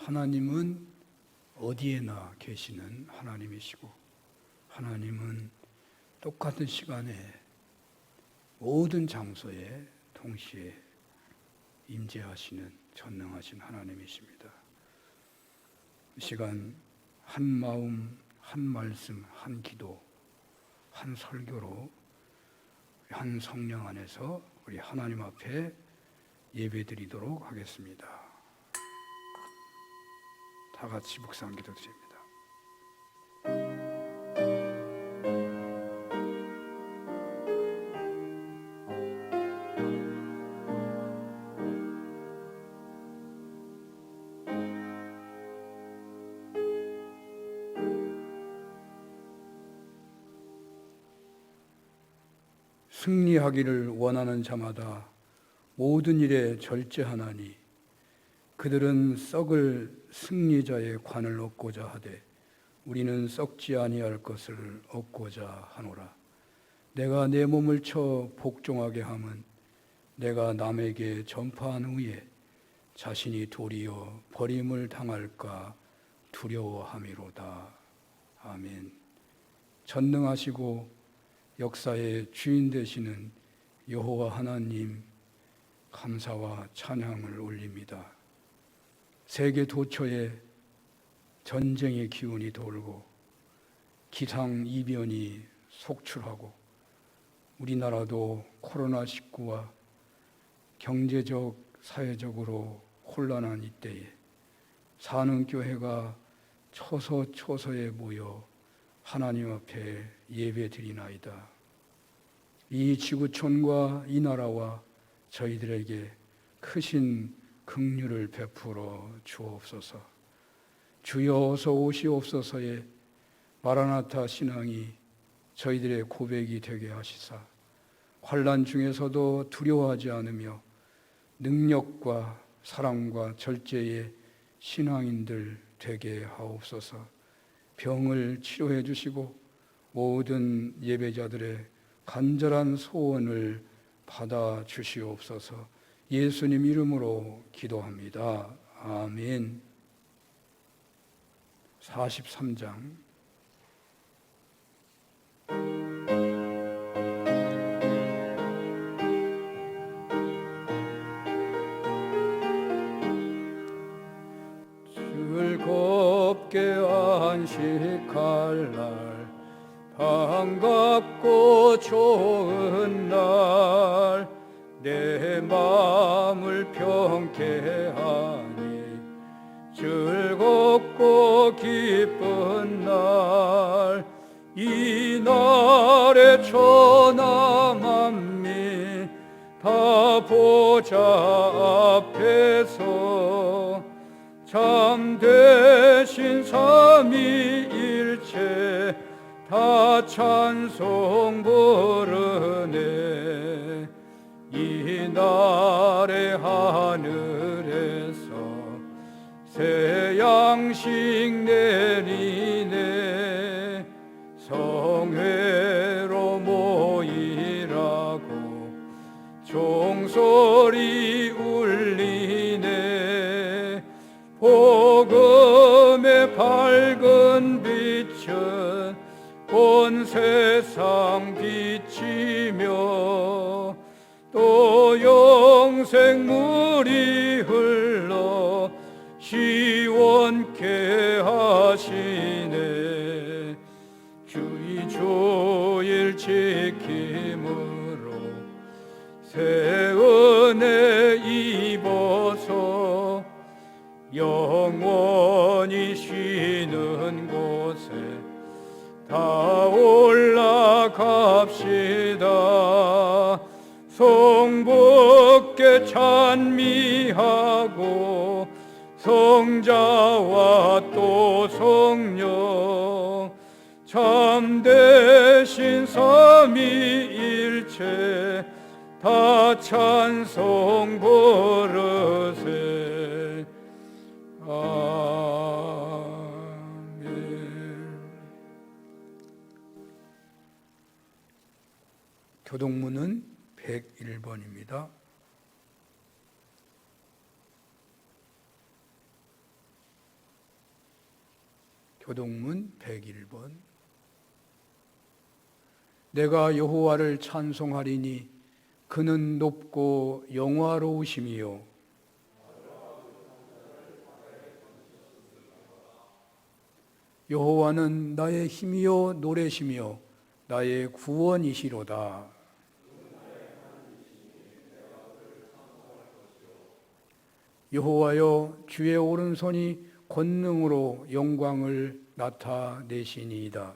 하나님은 어디에나 계시는 하나님이시고, 하나님은 똑같은 시간에 모든 장소에 동시에 임재하시는 전능하신 하나님이십니다. 이 시간 한 마음, 한 말씀, 한 기도, 한 설교로 한 성령 안에서 우리 하나님 앞에 예배드리도록 하겠습니다. 다 같이 묵상 기도 드립니다. 승리하기를 원하는 자마다 모든 일에 절제하나니 그들은 썩을 승리자의 관을 얻고자 하되 우리는 썩지 아니할 것을 얻고자 하노라. 내가 내 몸을 쳐 복종하게 함은 내가 남에게 전파한 후에 자신이 도리어 버림을 당할까 두려워함이로다. 아멘. 전능하시고 역사의 주인 되시는 여호와 하나님, 감사와 찬양을 올립니다. 세계 도처에 전쟁의 기운이 돌고 기상 이변이 속출하고 우리나라도 코로나19와 경제적, 사회적으로 혼란한 이때에 사는 교회가 처소처소에 모여 하나님 앞에 예배드리나이다. 이 지구촌과 이 나라와 저희들에게 크신 긍휼을 베풀어 주옵소서. 주여 어서 오시옵소서의 마라나타 신앙이 저희들의 고백이 되게 하시사 환난 중에서도 두려워하지 않으며 능력과 사랑과 절제의 신앙인들 되게 하옵소서. 병을 치료해 주시고 모든 예배자들의 간절한 소원을 받아 주시옵소서. 예수님 이름으로 기도합니다. 아멘. 43장 즐겁게 안식할 날 반갑고 좋은 날 내 마음을 평케 하니 즐겁고 기쁜 날 이 날에 천하 만민 다 보좌 앞에서 참되신 삼위일체 다 찬송 부르네. 이 날에 하늘에서 새 양식 내리네. 성회로 모이라고 종소리 울리네. 복음의 밝은 빛은 온 세상 비치며 또 영생물이 흘러 시원케 하시네. 주의 주일 지킴으로 새 은혜 입어서 영원히 쉬는 곳에 다 올라갑시다. 성부께 찬미하고 성자와 또 성령 참되신 삼위일체 다 찬송 부르세. 아멘. 교동문은 101번입니다. 교동문 101번. 내가 여호와를 찬송하리니 그는 높고 영화로우심이요 여호와는 나의 힘이요 노래시며 나의 구원이시로다. 여호와여, 주의 오른손이 권능으로 영광을 나타내시니이다.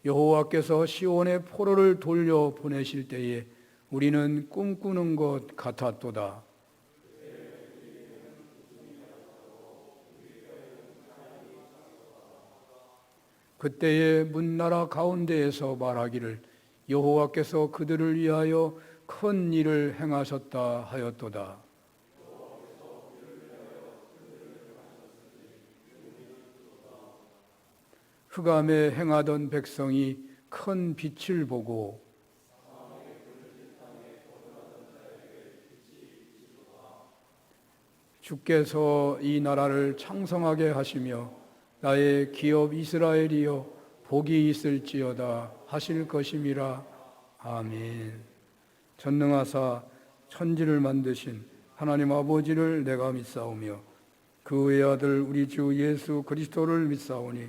여호와께서 시온의 포로를 돌려 보내실 때에 우리는 꿈꾸는 것 같았도다. 그때에 문나라 가운데에서 말하기를 여호와께서 그들을 위하여 큰 일을 행하셨다 하였도다. 흑암에 행하던 백성이 큰 빛을 보고 주께서 이 나라를 창성하게 하시며 나의 기업 이스라엘이여 복이 있을지어다 하실 것임이라. 아멘. 전능하사 천지를 만드신 하나님 아버지를 내가 믿사오며 그 외아들 우리 주 예수 그리스도를 믿사오니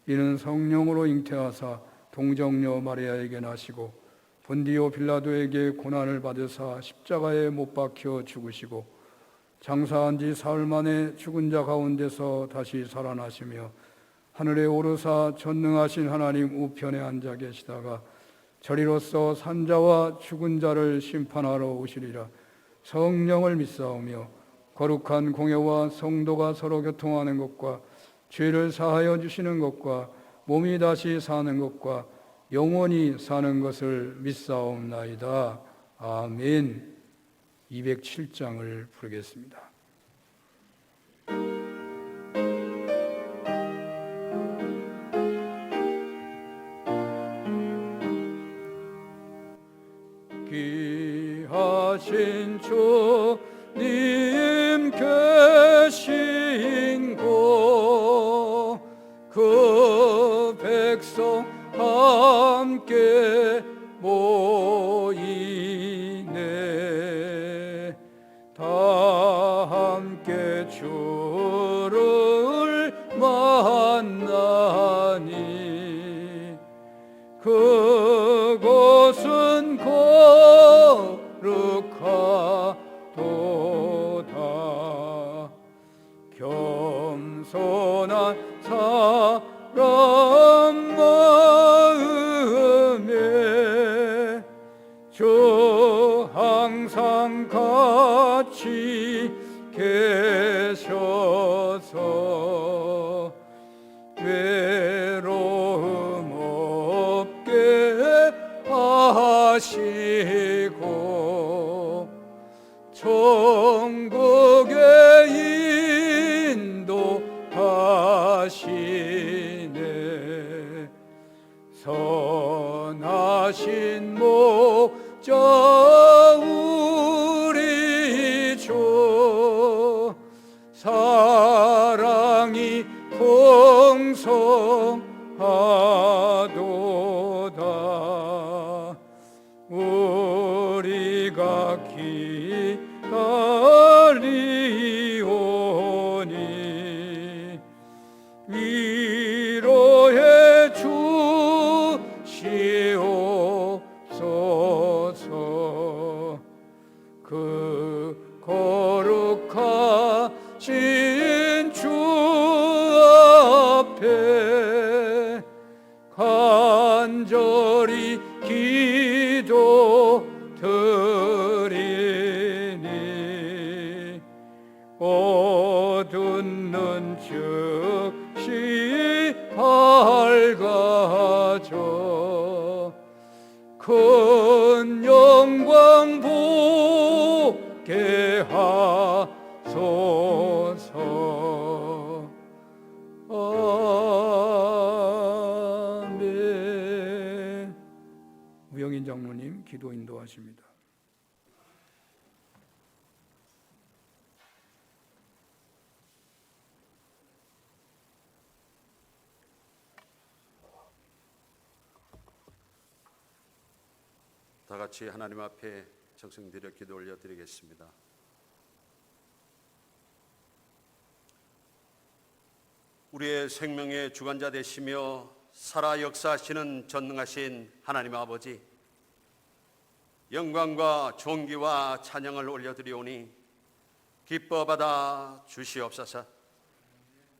이는 성령으로 잉태하사 동정녀 마리아에게 나시고 본디오 빌라도에게 고난을 받으사 십자가에 못 박혀 죽으시고 장사한 지 사흘 만에 죽은 자 가운데서 다시 살아나시며 하늘에 오르사 전능하신 하나님 우편에 앉아 계시다가 저리로서 산자와 죽은 자를 심판하러 오시리라. 성령을 믿사오며 거룩한 공예와 성도가 서로 교통하는 것과 죄를 사하여 주시는 것과 몸이 다시 사는 것과 영원히 사는 것을 믿사옵나이다. 아멘. 207장을 부르겠습니다. 귀하신 주님 계신 곳 그 백성 함께 모이네. 다 함께 주를 만나니 그곳은 거룩하도다. 겸손한 사람 마음에 주 항상 같이 계셔서 외로움 없게 하시고 천국에 인도하시네. 선하신 목자 우리 주 사랑이 풍성하도다. 우리가 기다리오니 위로해 주시옵소서. 그 거룩하신 주 앞에 간절히 기도 드리니 어두운 눈 즉시 밝아져 큰 영광 보게 하소서. 아멘. 우영인 장로님 기도 인도하십니다. 다 같이 하나님 앞에 정성들여 기도 올려드리겠습니다. 우리의 생명의 주관자 되시며 살아 역사하시는 전능하신 하나님 아버지, 영광과 존귀와 찬양을 올려드리오니 기뻐 받아 주시옵소서.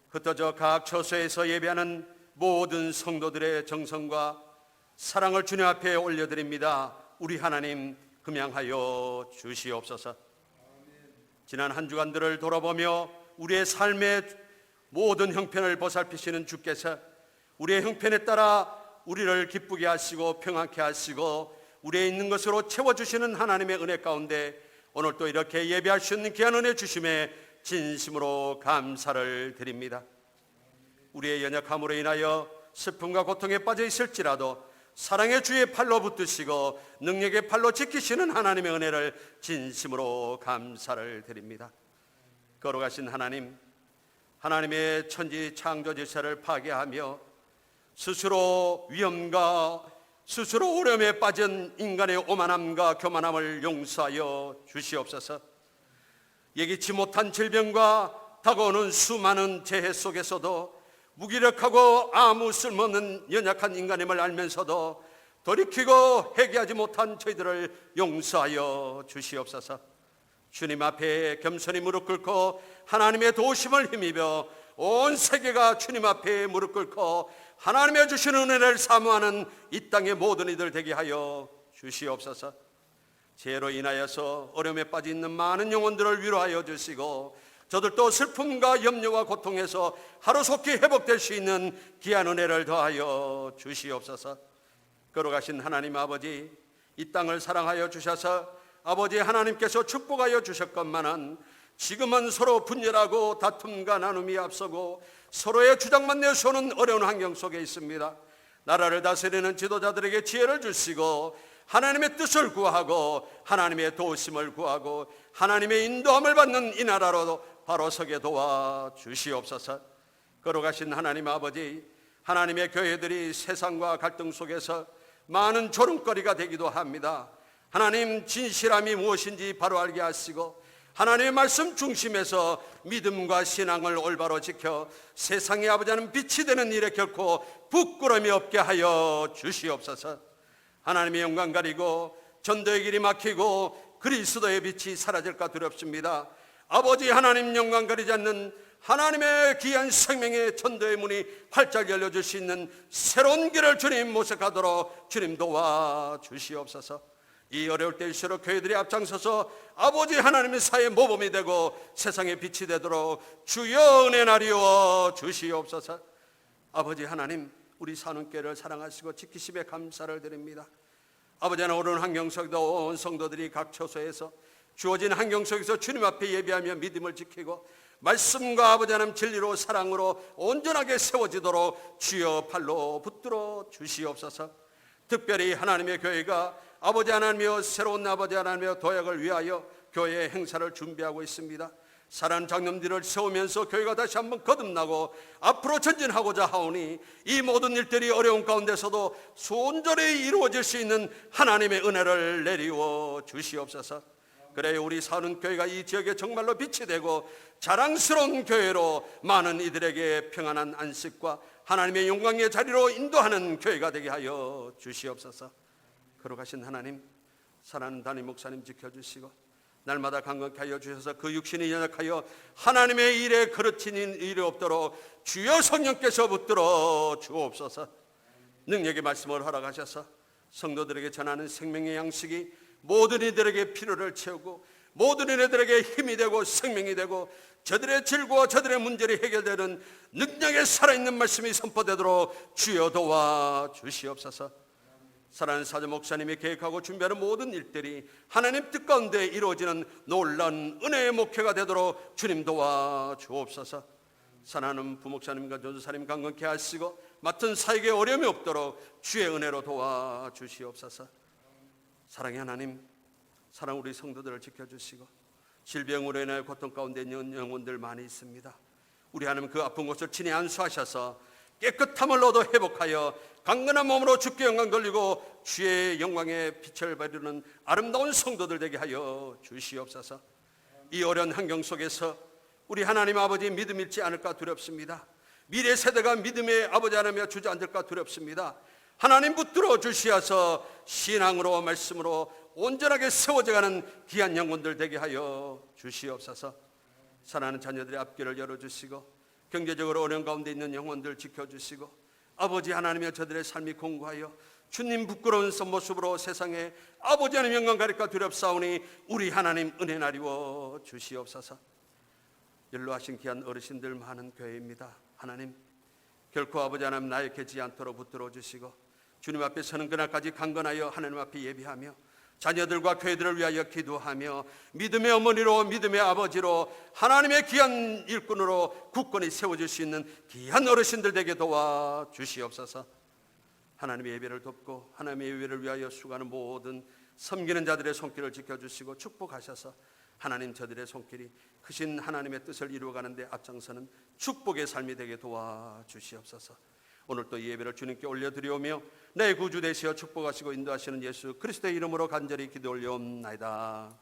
흩어져 각 처소에서 예배하는 모든 성도들의 정성과 사랑을 주님 앞에 올려드립니다. 우리 하나님 금양하여 주시옵소서. 지난 한 주간들을 돌아보며 우리의 삶의 모든 형편을 보살피시는 주께서 우리의 형편에 따라 우리를 기쁘게 하시고 평안케 하시고 우리의 있는 것으로 채워주시는 하나님의 은혜 가운데 오늘 또 이렇게 예배할 수 있는 귀한 은혜 주심에 진심으로 감사를 드립니다. 우리의 연약함으로 인하여 슬픔과 고통에 빠져 있을지라도 사랑의 주의 팔로 붙드시고 능력의 팔로 지키시는 하나님의 은혜를 진심으로 감사를 드립니다. 걸어가신 하나님, 하나님의 천지 창조 질서를 파괴하며 스스로 위험과 스스로 어려움에 빠진 인간의 오만함과 교만함을 용서하여 주시옵소서. 예기치 못한 질병과 다가오는 수많은 재해 속에서도 무기력하고 아무 쓸모없는 연약한 인간임을 알면서도 돌이키고 회개하지 못한 저희들을 용서하여 주시옵소서. 주님 앞에 겸손히 무릎 꿇고 하나님의 도우심을 힘입어 온 세계가 주님 앞에 무릎 꿇고 하나님의 주시는 은혜를 사모하는 이 땅의 모든 이들 되게 하여 주시옵소서. 죄로 인하여서 어려움에 빠져 있는 많은 영혼들을 위로하여 주시고 저들도 슬픔과 염려와 고통에서 하루속히 회복될 수 있는 귀한 은혜를 더하여 주시옵소서. 걸어가신 하나님 아버지, 이 땅을 사랑하여 주셔서 아버지 하나님께서 축복하여 주셨건만은 지금은 서로 분열하고 다툼과 나눔이 앞서고 서로의 주장만 내세우는 어려운 환경 속에 있습니다. 나라를 다스리는 지도자들에게 지혜를 주시고 하나님의 뜻을 구하고 하나님의 도우심을 구하고 하나님의 인도함을 받는 이 나라로 바로 서게 도와 주시옵소서. 걸어가신 하나님 아버지, 하나님의 교회들이 세상과 갈등 속에서 많은 조롱거리가 되기도 합니다. 하나님, 진실함이 무엇인지 바로 알게 하시고 하나님의 말씀 중심에서 믿음과 신앙을 올바로 지켜 세상의 아버지 하나님 빛이 되는 일에 결코 부끄러움이 없게 하여 주시옵소서. 하나님의 영광 가리고 전도의 길이 막히고 그리스도의 빛이 사라질까 두렵습니다. 아버지 하나님 영광 가리지 않는 하나님의 귀한 생명의 전도의 문이 활짝 열려줄 수 있는 새로운 길을 주님 모색하도록 주님 도와 주시옵소서. 이 어려울 때일수록 교회들이 앞장서서 아버지 하나님의 사회의 모범이 되고 세상의 빛이 되도록 주여 은혜 나리워 주시옵소서. 아버지 하나님, 우리 사는교회를 사랑하시고 지키심에 감사를 드립니다. 아버지 하나님, 오른 환경 속에도 온 성도들이 각 처소에서 주어진 환경 속에서 주님 앞에 예배하며 믿음을 지키고 말씀과 아버지 하나님 진리로 사랑으로 온전하게 세워지도록 주여 팔로 붙들어 주시옵소서. 특별히 하나님의 교회가 아버지 하나님이여 새로운 아버지 하나님이여 도약을 위하여 교회의 행사를 준비하고 있습니다. 사랑하는 장로님들을 세우면서 교회가 다시 한번 거듭나고 앞으로 전진하고자 하오니 이 모든 일들이 어려운 가운데서도 순전히 이루어질 수 있는 하나님의 은혜를 내리워 주시옵소서. 그래 우리 사는 교회가 이 지역에 정말로 빛이 되고 자랑스러운 교회로 많은 이들에게 평안한 안식과 하나님의 영광의 자리로 인도하는 교회가 되게 하여 주시옵소서. 걸어가신 하나님, 사랑하는 담임 목사님 지켜주시고 날마다 강건케 하여 주셔서 그 육신이 연약하여 하나님의 일에 그르치는 일이 없도록 주여 성령께서 붙들어 주옵소서. 능력의 말씀을 허락하셔서 성도들에게 전하는 생명의 양식이 모든 이들에게 필요를 채우고 모든 이들에게 힘이 되고 생명이 되고 저들의 질고와 저들의 문제를 해결되는 능력의 살아있는 말씀이 선포되도록 주여 도와 주시옵소서. 사랑하는 사저 목사님이 계획하고 준비하는 모든 일들이 하나님 뜻 가운데 이루어지는 놀라운 은혜의 목회가 되도록 주님 도와 주옵소서. 사랑하는 부목사님과 전도사님 강건케 하시고 맡은 사역에 어려움이 없도록 주의 은혜로 도와 주시옵소서. 사랑의 하나님, 사랑 우리 성도들을 지켜주시고 질병으로 인하여 고통 가운데 있는 영혼들 많이 있습니다. 우리 하나님 그 아픈 곳을 친히 안수하셔서 깨끗함을 얻어 회복하여 강건한 몸으로 주께 영광 돌리고 주의 영광의 빛을 발하는 아름다운 성도들 되게 하여 주시옵소서. 이 어려운 환경 속에서 우리 하나님 아버지 믿음 잃지 않을까 두렵습니다. 미래 세대가 믿음의 아버지 하나님에 주저앉을까 두렵습니다. 하나님 붙들어 주시어서 신앙으로 말씀으로 온전하게 세워져가는 귀한 영혼들 되게 하여 주시옵소서. 사랑하는 자녀들의 앞길을 열어주시고 경제적으로 어려운 가운데 있는 영혼들 지켜주시고 아버지 하나님의 저들의 삶이 공고하여 주님 부끄러운 모습으로 세상에 아버지 하나님 영광 가릴까 두렵사오니 우리 하나님 은혜 나리워 주시옵소서. 연로하신 귀한 어르신들 많은 교회입니다. 하나님 결코 아버지 하나님 나약해지지 않도록 붙들어 주시고 주님 앞에 서는 그날까지 강건하여 하나님 앞에 예비하며 자녀들과 교회들을 위하여 기도하며 믿음의 어머니로 믿음의 아버지로 하나님의 귀한 일꾼으로 굳건히 세워줄 수 있는 귀한 어르신들 되게 도와주시옵소서. 하나님의 예배를 돕고 하나님의 예배를 위하여 수고하는 모든 섬기는 자들의 손길을 지켜주시고 축복하셔서 하나님 저들의 손길이 크신 하나님의 뜻을 이루어가는 데 앞장서는 축복의 삶이 되게 도와주시옵소서. 오늘 또 예배를 주님께 올려드리오며 내 구주 되시어 축복하시고 인도하시는 예수 그리스도의 이름으로 간절히 기도 올려옵나이다.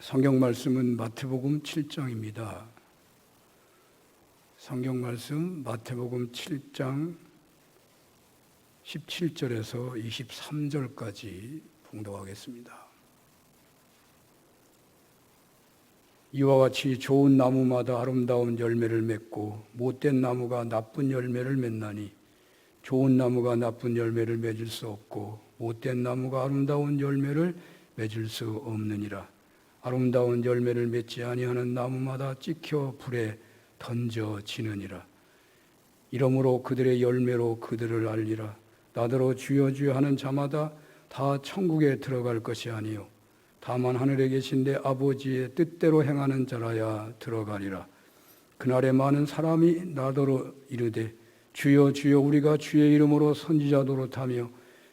성경 말씀은 마태복음 7장입니다. 성경 말씀 마태복음 7장 17절에서 23절까지 봉독하겠습니다. 이와 같이 좋은 나무마다 아름다운 열매를 맺고 못된 나무가 나쁜 열매를 맺나니 좋은 나무가 나쁜 열매를 맺을 수 없고 못된 나무가 아름다운 열매를 맺을 수 없느니라. 아름다운 열매를 맺지 아니하는 나무마다 찍혀 불에 던져지느니라. 이러므로 그들의 열매로 그들을 알리라. 나더러 주여 주여 하는 자마다 다 천국에 들어갈 것이 아니요 다만 하늘에 계신 내 아버지의 뜻대로 행하는 자라야 들어가리라. 그날에 많은 사람이 나더러 이르되 주여 주여 우리가 주의 이름으로 선지자 노릇하며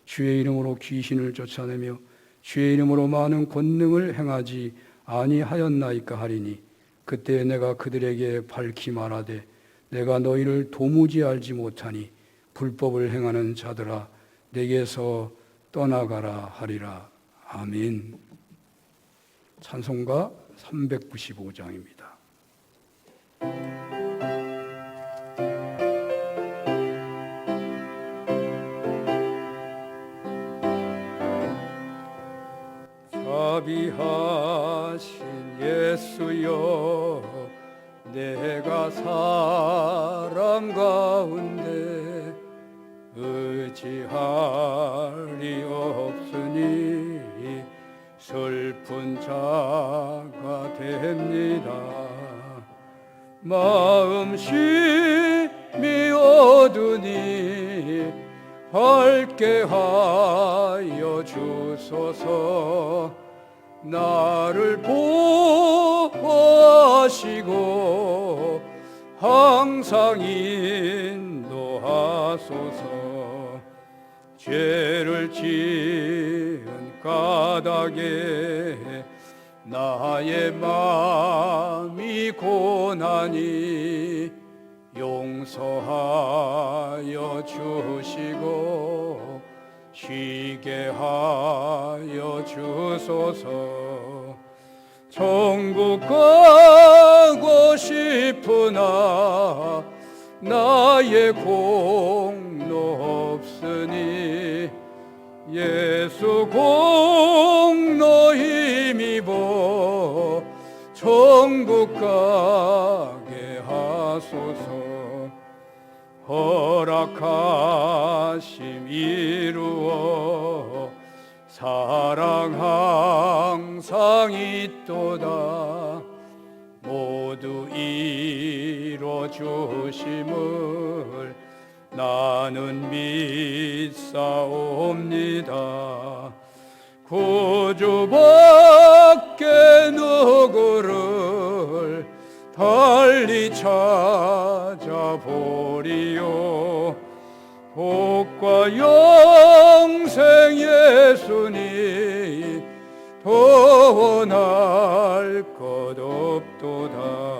주의 이름으로 귀신을 쫓아내며 주의 이름으로 많은 권능을 행하지 아니하였나이까 하리니 그때 내가 그들에게 밝히 말하되 내가 너희를 도무지 알지 못하니 불법을 행하는 자들아 내게서 떠나가라 하리라. 아멘. 찬송가 395장입니다. 자비하신 예수여 내가 사람 가운데 의지할이 없으니 슬픈 자가 됩니다. 마음 심히 어두니 밝게 하여 주소서. 나를 보호하시고 항상 인도하소서. 죄를 지은 까닭에 나의 마음이 고나니 용서하여 주시고 쉬게 하여 주소서. 천국 가고 싶으나 나의 공로 없으니 예수 공로 힘입어 천국 가게 하소서. 허락하심 이루어 사랑 항상 있도다. 모두 주심을 나는 믿사옵니다. 구주밖에 누구를 달리 찾아보리요. 복과 영생 예수니 더 원할 것 없도다.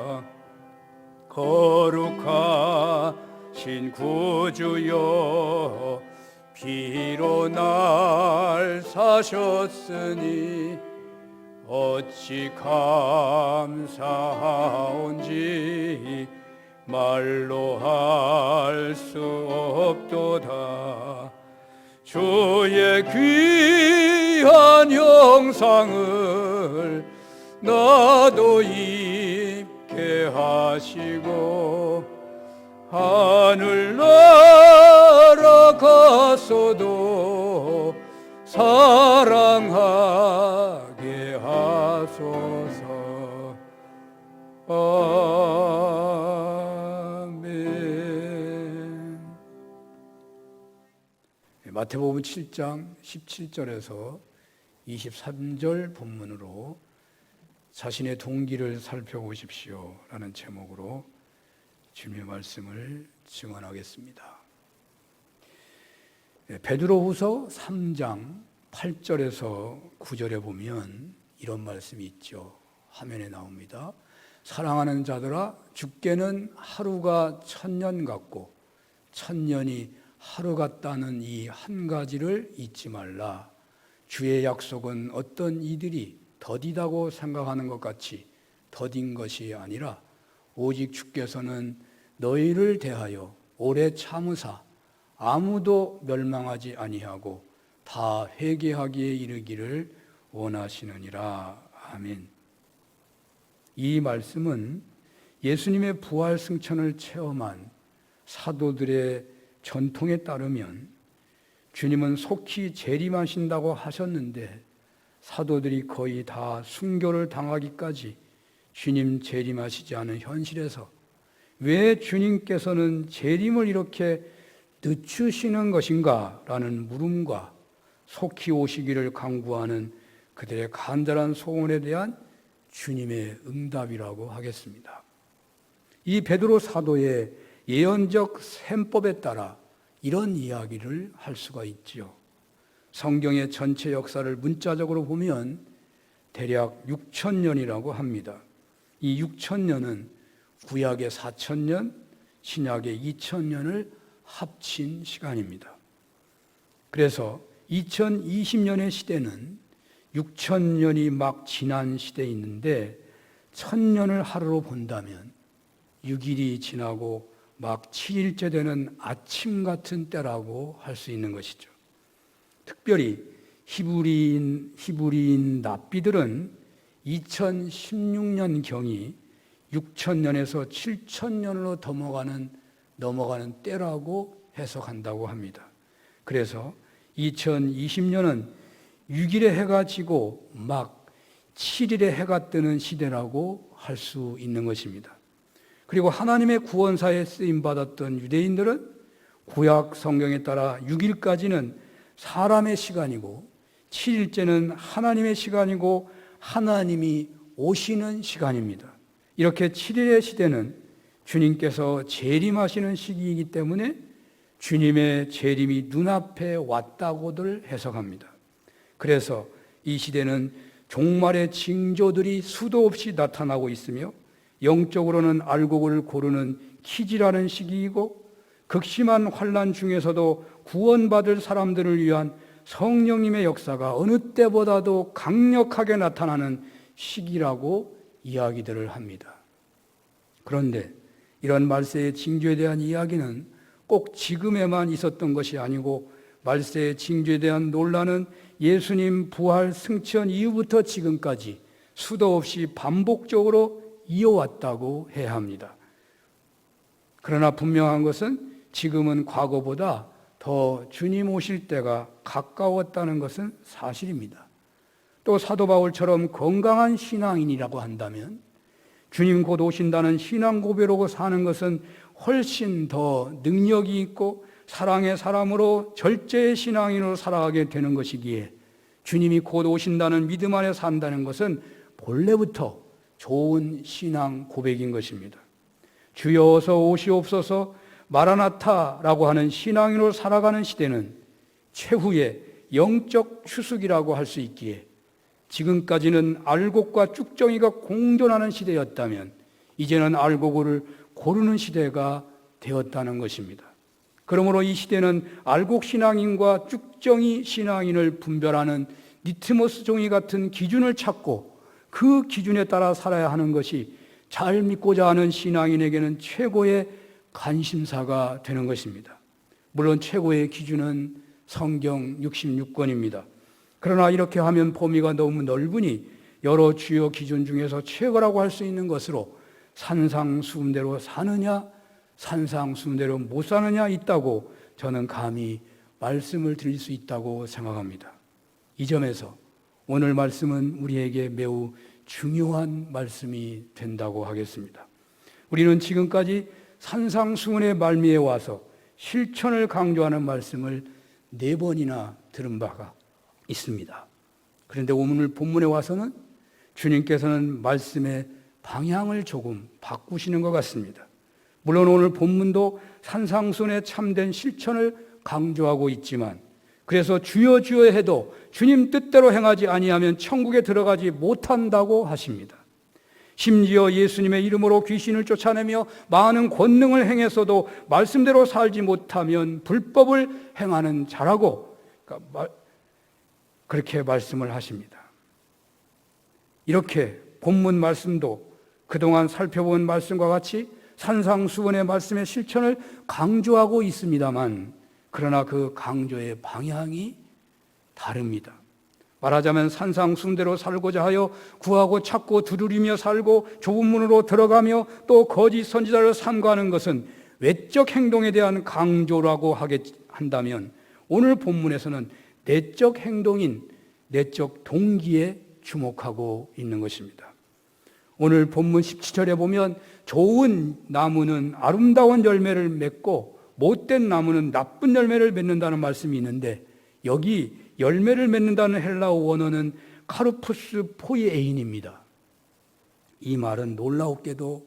거룩하신 구주여 피로 날 사셨으니 어찌 감사하온지 말로 할 수 없도다. 주의 귀한 형상을 나도 입게 하시고 하늘 날아가서도 사랑하게 하소서. 아멘. 마태복음 7장 17절에서 23절 본문으로 자신의 동기를 살펴보십시오 라는 제목으로 주님의 말씀을 증언하겠습니다. 베드로후서 3장 8절에서 9절에 보면 이런 말씀이 있죠. 화면에 나옵니다. 사랑하는 자들아, 주께는 하루가 1000년 같고 1000년이 하루 같다는 이 한 가지를 잊지 말라. 주의 약속은 어떤 이들이 더디다고 생각하는 것 같이 더딘 것이 아니라 오직 주께서는 너희를 대하여 오래 참으사 아무도 멸망하지 아니하고 다 회개하기에 이르기를 원하시느니라. 아멘. 이 말씀은 예수님의 부활 승천을 체험한 사도들의 전통에 따르면 주님은 속히 재림하신다고 하셨는데 사도들이 거의 다 순교를 당하기까지 주님 재림하시지 않은 현실에서 왜 주님께서는 재림을 이렇게 늦추시는 것인가? 라는 물음과 속히 오시기를 간구하는 그들의 간절한 소원에 대한 주님의 응답이라고 하겠습니다. 이 베드로 사도의 예언적 셈법에 따라 이런 이야기를 할 수가 있지요. 성경의 전체 역사를 문자적으로 보면 대략 6000년이라고 합니다. 이 6000년은 구약의 4000년, 신약의 2000년을 합친 시간입니다. 그래서 2020년의 시대는 6000년이 막 지난 시대에 있는데 1000년을 하루로 본다면 6일이 지나고 막 7일째 되는 아침 같은 때라고 할 수 있는 것이죠. 특별히 히브리인 납비들은 2016년경이 6000년에서 7000년으로 넘어가는 때라고 해석한다고 합니다. 그래서 2020년은 6일에 해가 지고 막 7일에 해가 뜨는 시대라고 할 수 있는 것입니다. 그리고 하나님의 구원사에 쓰임받았던 유대인들은 구약 성경에 따라 6일까지는 사람의 시간이고 7일째는 하나님의 시간이고 하나님이 오시는 시간입니다. 이렇게 7일의 시대는 주님께서 재림하시는 시기이기 때문에 주님의 재림이 눈앞에 왔다고들 해석합니다. 그래서 이 시대는 종말의 징조들이 수도 없이 나타나고 있으며 영적으로는 알곡을 고르는 키지라는 시기이고 극심한 환난 중에서도 구원받을 사람들을 위한 성령님의 역사가 어느 때보다도 강력하게 나타나는 시기라고 이야기들을 합니다. 그런데 이런 말세의 징조에 대한 이야기는 꼭 지금에만 있었던 것이 아니고 말세의 징조에 대한 논란은 예수님 부활 승천 이후부터 지금까지 수도 없이 반복적으로 이어왔다고 해야 합니다. 그러나 분명한 것은 지금은 과거보다 더 주님 오실 때가 가까웠다는 것은 사실입니다. 또 사도 바울처럼 건강한 신앙인이라고 한다면 주님 곧 오신다는 신앙 고백으로 사는 것은 훨씬 더 능력이 있고 사랑의 사람으로 절제의 신앙인으로 살아가게 되는 것이기에 주님이 곧 오신다는 믿음 안에 산다는 것은 본래부터 좋은 신앙 고백인 것입니다. 주여 어서 오시옵소서 마라나타라고 하는 신앙인으로 살아가는 시대는 최후의 영적 추수기라고 할 수 있기에 지금까지는 알곡과 쭉정이가 공존하는 시대였다면 이제는 알곡을 고르는 시대가 되었다는 것입니다. 그러므로 이 시대는 알곡 신앙인과 쭉정이 신앙인을 분별하는 니트모스 종이 같은 기준을 찾고 그 기준에 따라 살아야 하는 것이 잘 믿고자 하는 신앙인에게는 최고의 관심사가 되는 것입니다. 물론 최고의 기준은 성경 66권입니다. 그러나 이렇게 하면 범위가 너무 넓으니 여러 주요 기준 중에서 최고라고 할 수 있는 것으로 산상수훈대로 사느냐 산상수훈대로 못 사느냐 있다고 저는 감히 말씀을 드릴 수 있다고 생각합니다. 이 점에서 오늘 말씀은 우리에게 매우 중요한 말씀이 된다고 하겠습니다. 우리는 지금까지 산상수훈의 말미에 와서 실천을 강조하는 말씀을 4번이나 들은 바가 있습니다. 그런데 오늘 본문에 와서는 주님께서는 말씀의 방향을 조금 바꾸시는 것 같습니다. 물론 오늘 본문도 산상수훈의 참된 실천을 강조하고 있지만 그래서 주여 주여 해도 주님 뜻대로 행하지 아니하면 천국에 들어가지 못한다고 하십니다. 심지어 예수님의 이름으로 귀신을 쫓아내며 많은 권능을 행했어도 말씀대로 살지 못하면 불법을 행하는 자라고 그렇게 말씀을 하십니다. 이렇게 본문 말씀도 그동안 살펴본 말씀과 같이 산상수훈의 말씀의 실천을 강조하고 있습니다만 그러나 그 강조의 방향이 다릅니다. 말하자면 산상수훈대로 살고자 하여 구하고 찾고 두드리며 살고 좁은 문으로 들어가며 또 거짓 선지자를 삼가하는 것은 외적 행동에 대한 강조라고 한다면 오늘 본문에서는 내적 행동인 내적 동기에 주목하고 있는 것입니다. 오늘 본문 17절에 보면 좋은 나무는 아름다운 열매를 맺고 못된 나무는 나쁜 열매를 맺는다는 말씀이 있는데 여기 열매를 맺는다는 헬라어 원어는 카르푸스 포이에인입니다. 이 말은 놀라웠게도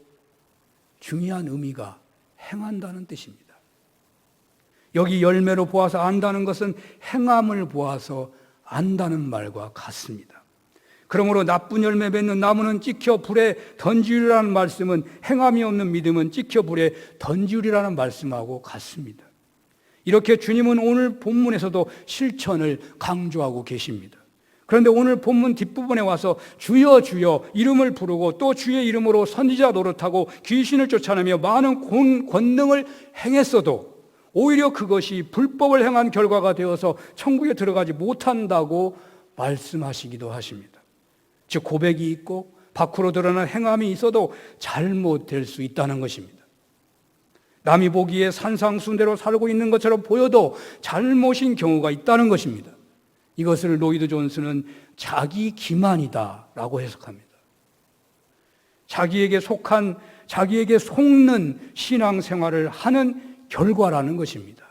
중요한 의미가 행한다는 뜻입니다. 여기 열매로 보아서 안다는 것은 행함을 보아서 안다는 말과 같습니다. 그러므로 나쁜 열매 맺는 나무는 찍혀 불에 던지리라는 말씀은 행함이 없는 믿음은 찍혀 불에 던지리라는 말씀하고 같습니다. 이렇게 주님은 오늘 본문에서도 실천을 강조하고 계십니다. 그런데 오늘 본문 뒷부분에 와서 주여 주여 이름을 부르고 또 주의 이름으로 선지자 노릇하고 귀신을 쫓아내며 많은 권능을 행했어도 오히려 그것이 불법을 행한 결과가 되어서 천국에 들어가지 못한다고 말씀하시기도 하십니다. 즉 고백이 있고 밖으로 드러난 행함이 있어도 잘못될 수 있다는 것입니다. 남이 보기에 산상수훈대로 살고 있는 것처럼 보여도 잘못인 경우가 있다는 것입니다. 이것을 로이드 존스는 자기 기만이다라고 해석합니다. 자기에게 속는 신앙생활을 하는 결과라는 것입니다.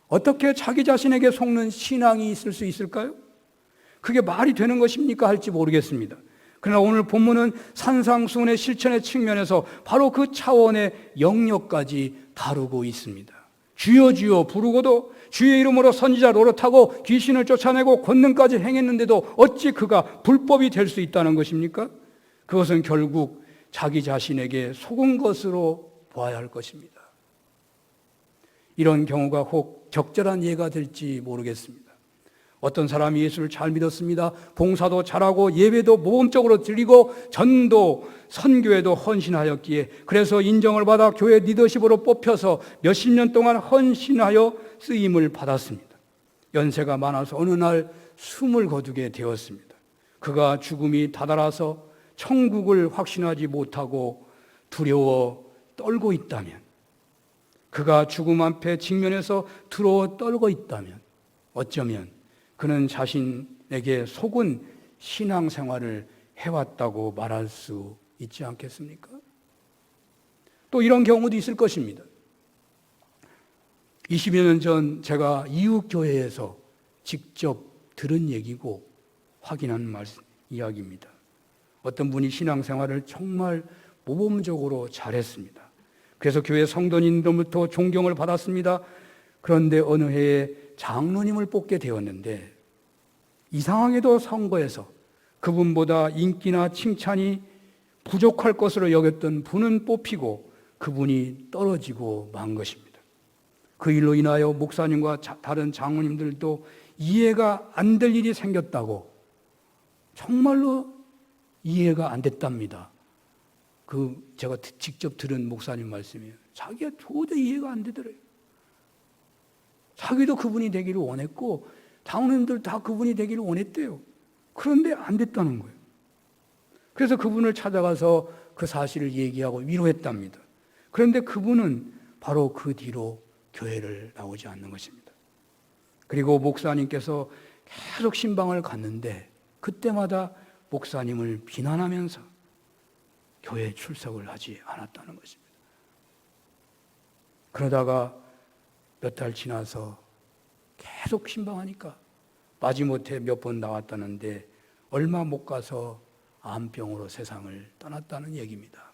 어떻게 자기 자신에게 속는 신앙이 있을 수 있을까요? 그게 말이 되는 것입니까? 할지 모르겠습니다. 그러나 오늘 본문은 산상수훈의 실천의 측면에서 바로 그 차원의 영역까지 다루고 있습니다. 주여 주여 부르고도 주의 이름으로 선지자 노릇하고 귀신을 쫓아내고 권능까지 행했는데도 어찌 그가 불법이 될 수 있다는 것입니까? 그것은 결국 자기 자신에게 속은 것으로 보아야 할 것입니다. 이런 경우가 혹 적절한 예가 될지 모르겠습니다. 어떤 사람이 예수를 잘 믿었습니다. 봉사도 잘하고 예배도 모범적으로 드리고 전도, 선교에도 헌신하였기에 그래서 인정을 받아 교회 리더십으로 뽑혀서 몇십 년 동안 헌신하여 쓰임을 받았습니다. 연세가 많아서 어느 날 숨을 거두게 되었습니다. 그가 죽음이 다다라서 천국을 확신하지 못하고 두려워 떨고 있다면, 그가 죽음 앞에 직면해서 두려워 떨고 있다면 어쩌면 그는 자신에게 속은 신앙생활을 해왔다고 말할 수 있지 않겠습니까? 또 이런 경우도 있을 것입니다. 20여 년 전 제가 이웃교회에서 직접 들은 얘기고 확인한 이야기입니다. 어떤 분이 신앙생활을 정말 모범적으로 잘했습니다. 그래서 교회 성도님들부터 존경을 받았습니다. 그런데 어느 해에 장로님을 뽑게 되었는데 이상하게도 선거에서 그분보다 인기나 칭찬이 부족할 것으로 여겼던 분은 뽑히고 그분이 떨어지고 만 것입니다. 그 일로 인하여 목사님과 다른 장로님들도 이해가 안 될 일이 생겼다고, 정말로 이해가 안 됐답니다. 제가 직접 들은 목사님 말씀이에요. 자기가 도저히 이해가 안 되더래요. 자기도 그분이 되기를 원했고 장로님들 다 그분이 되기를 원했대요. 그런데 안 됐다는 거예요. 그래서 그분을 찾아가서 그 사실을 얘기하고 위로했답니다. 그런데 그분은 바로 그 뒤로 교회를 나오지 않는 것입니다. 그리고 목사님께서 계속 신방을 갔는데 그때마다 목사님을 비난하면서 교회에 출석을 하지 않았다는 것입니다. 그러다가 몇 달 지나서 계속 신방하니까 마지못해 몇 번 나왔다는데 얼마 못 가서 암병으로 세상을 떠났다는 얘기입니다.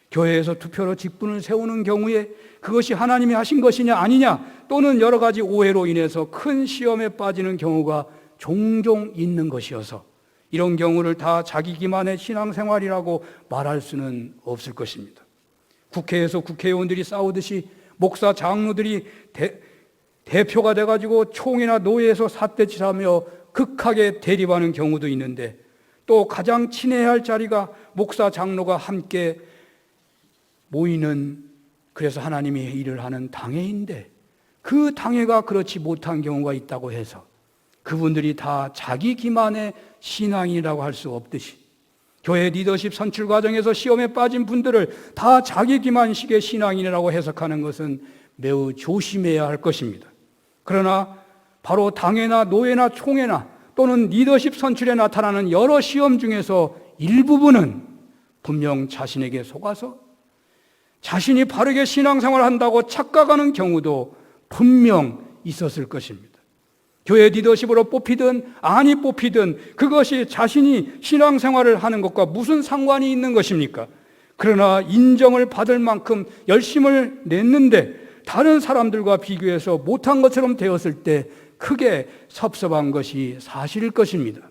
교회에서 투표로 직분을 세우는 경우에 그것이 하나님이 하신 것이냐 아니냐, 또는 여러 가지 오해로 인해서 큰 시험에 빠지는 경우가 종종 있는 것이어서 이런 경우를 다 자기 기만의 신앙생활이라고 말할 수는 없을 것입니다. 국회에서 국회의원들이 싸우듯이 목사 장로들이 대표가 돼가지고 총회나 노회에서 삿대질하며 극하게 대립하는 경우도 있는데, 또 가장 친해야 할 자리가 목사 장로가 함께 모이는, 그래서 하나님이 일을 하는 당회인데 그 당회가 그렇지 못한 경우가 있다고 해서 그분들이 다 자기 기만의 신앙이라고 할 수 없듯이 교회 리더십 선출 과정에서 시험에 빠진 분들을 다 자기 기만식의 신앙이라고 해석하는 것은 매우 조심해야 할 것입니다. 그러나 바로 당회나 노회나 총회나 또는 리더십 선출에 나타나는 여러 시험 중에서 일부분은 분명 자신에게 속아서 자신이 바르게 신앙생활을 한다고 착각하는 경우도 분명 있었을 것입니다. 교회 리더십으로 뽑히든 아니 뽑히든 그것이 자신이 신앙생활을 하는 것과 무슨 상관이 있는 것입니까? 그러나 인정을 받을 만큼 열심을 냈는데 다른 사람들과 비교해서 못한 것처럼 되었을 때 크게 섭섭한 것이 사실일 것입니다.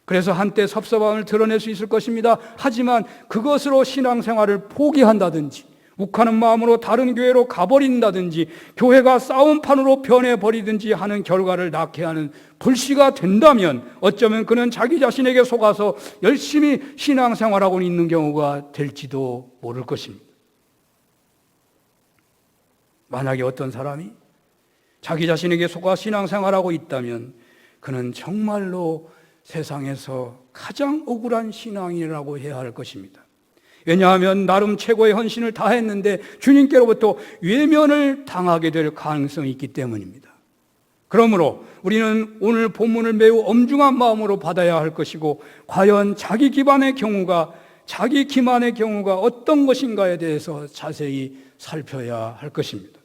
그래서 한때 섭섭함을 드러낼 수 있을 것입니다. 하지만 그것으로 신앙생활을 포기한다든지 욱하는 마음으로 다른 교회로 가버린다든지 교회가 싸움판으로 변해버리든지 하는 결과를 낳게 하는 불씨가 된다면 어쩌면 그는 자기 자신에게 속아서 열심히 신앙생활하고 있는 경우가 될지도 모를 것입니다. 만약에 어떤 사람이 자기 자신에게 속아 신앙생활하고 있다면 그는 정말로 세상에서 가장 억울한 신앙이라고 해야 할 것입니다. 왜냐하면 나름 최고의 헌신을 다했는데 주님께로부터 외면을 당하게 될 가능성이 있기 때문입니다. 그러므로 우리는 오늘 본문을 매우 엄중한 마음으로 받아야 할 것이고, 과연 자기 기만의 경우가 어떤 것인가에 대해서 자세히 살펴야 할 것입니다.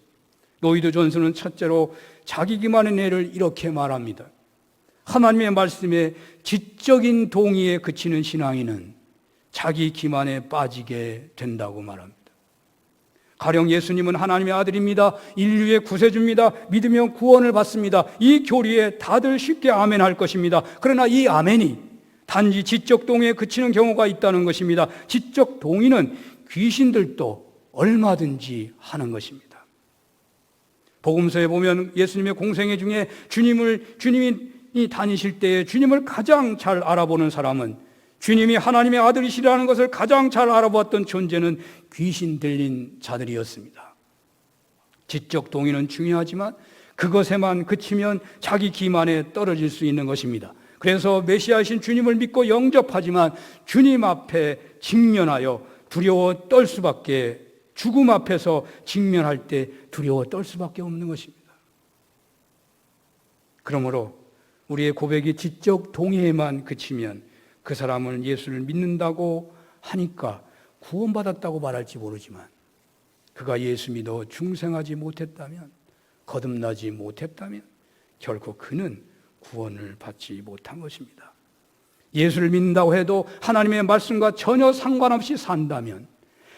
로이드 존슨은 첫째로 자기 기만의 예를 이렇게 말합니다. 하나님의 말씀에 지적인 동의에 그치는 신앙인은 자기 기만에 빠지게 된다고 말합니다. 가령 예수님은 하나님의 아들입니다. 인류의 구세주입니다. 믿으면 구원을 받습니다. 이 교리에 다들 쉽게 아멘할 것입니다. 그러나 이 아멘이 단지 지적 동의에 그치는 경우가 있다는 것입니다. 지적 동의는 귀신들도 얼마든지 하는 것입니다. 복음서에 보면 예수님의 공생애 중에 주님이 다니실 때에 주님을 가장 잘 알아보는 사람은, 주님이 하나님의 아들이시라는 것을 가장 잘 알아보았던 존재는 귀신 들린 자들이었습니다. 지적 동의는 중요하지만 그것에만 그치면 자기 기만에 떨어질 수 있는 것입니다. 그래서 메시아이신 주님을 믿고 영접하지만 주님 앞에 직면하여 두려워 떨 수밖에, 죽음 앞에서 직면할 때 두려워 떨 수밖에 없는 것입니다. 그러므로 우리의 고백이 지적 동의에만 그치면 그 사람은 예수를 믿는다고 하니까 구원받았다고 말할지 모르지만 그가 예수 믿어 중생하지 못했다면, 거듭나지 못했다면 결코 그는 구원을 받지 못한 것입니다. 예수를 믿는다고 해도 하나님의 말씀과 전혀 상관없이 산다면,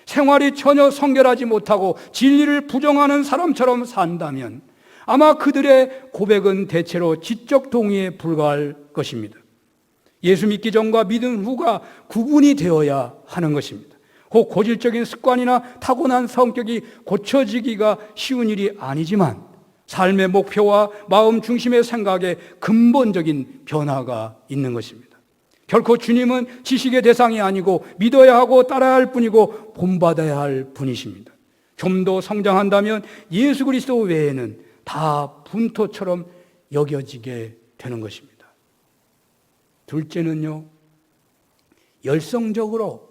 생활이 전혀 성결하지 못하고 진리를 부정하는 사람처럼 산다면 아마 그들의 고백은 대체로 지적 동의에 불과할 것입니다. 예수 믿기 전과 믿은 후가 구분이 되어야 하는 것입니다. 혹 고질적인 습관이나 타고난 성격이 고쳐지기가 쉬운 일이 아니지만 삶의 목표와 마음 중심의 생각에 근본적인 변화가 있는 것입니다. 결코 주님은 지식의 대상이 아니고 믿어야 하고 따라야 할 뿐이고 본받아야 할 분이십니다. 좀 더 성장한다면 예수 그리스도 외에는 다 분토처럼 여겨지게 되는 것입니다. 둘째는요, 열성적으로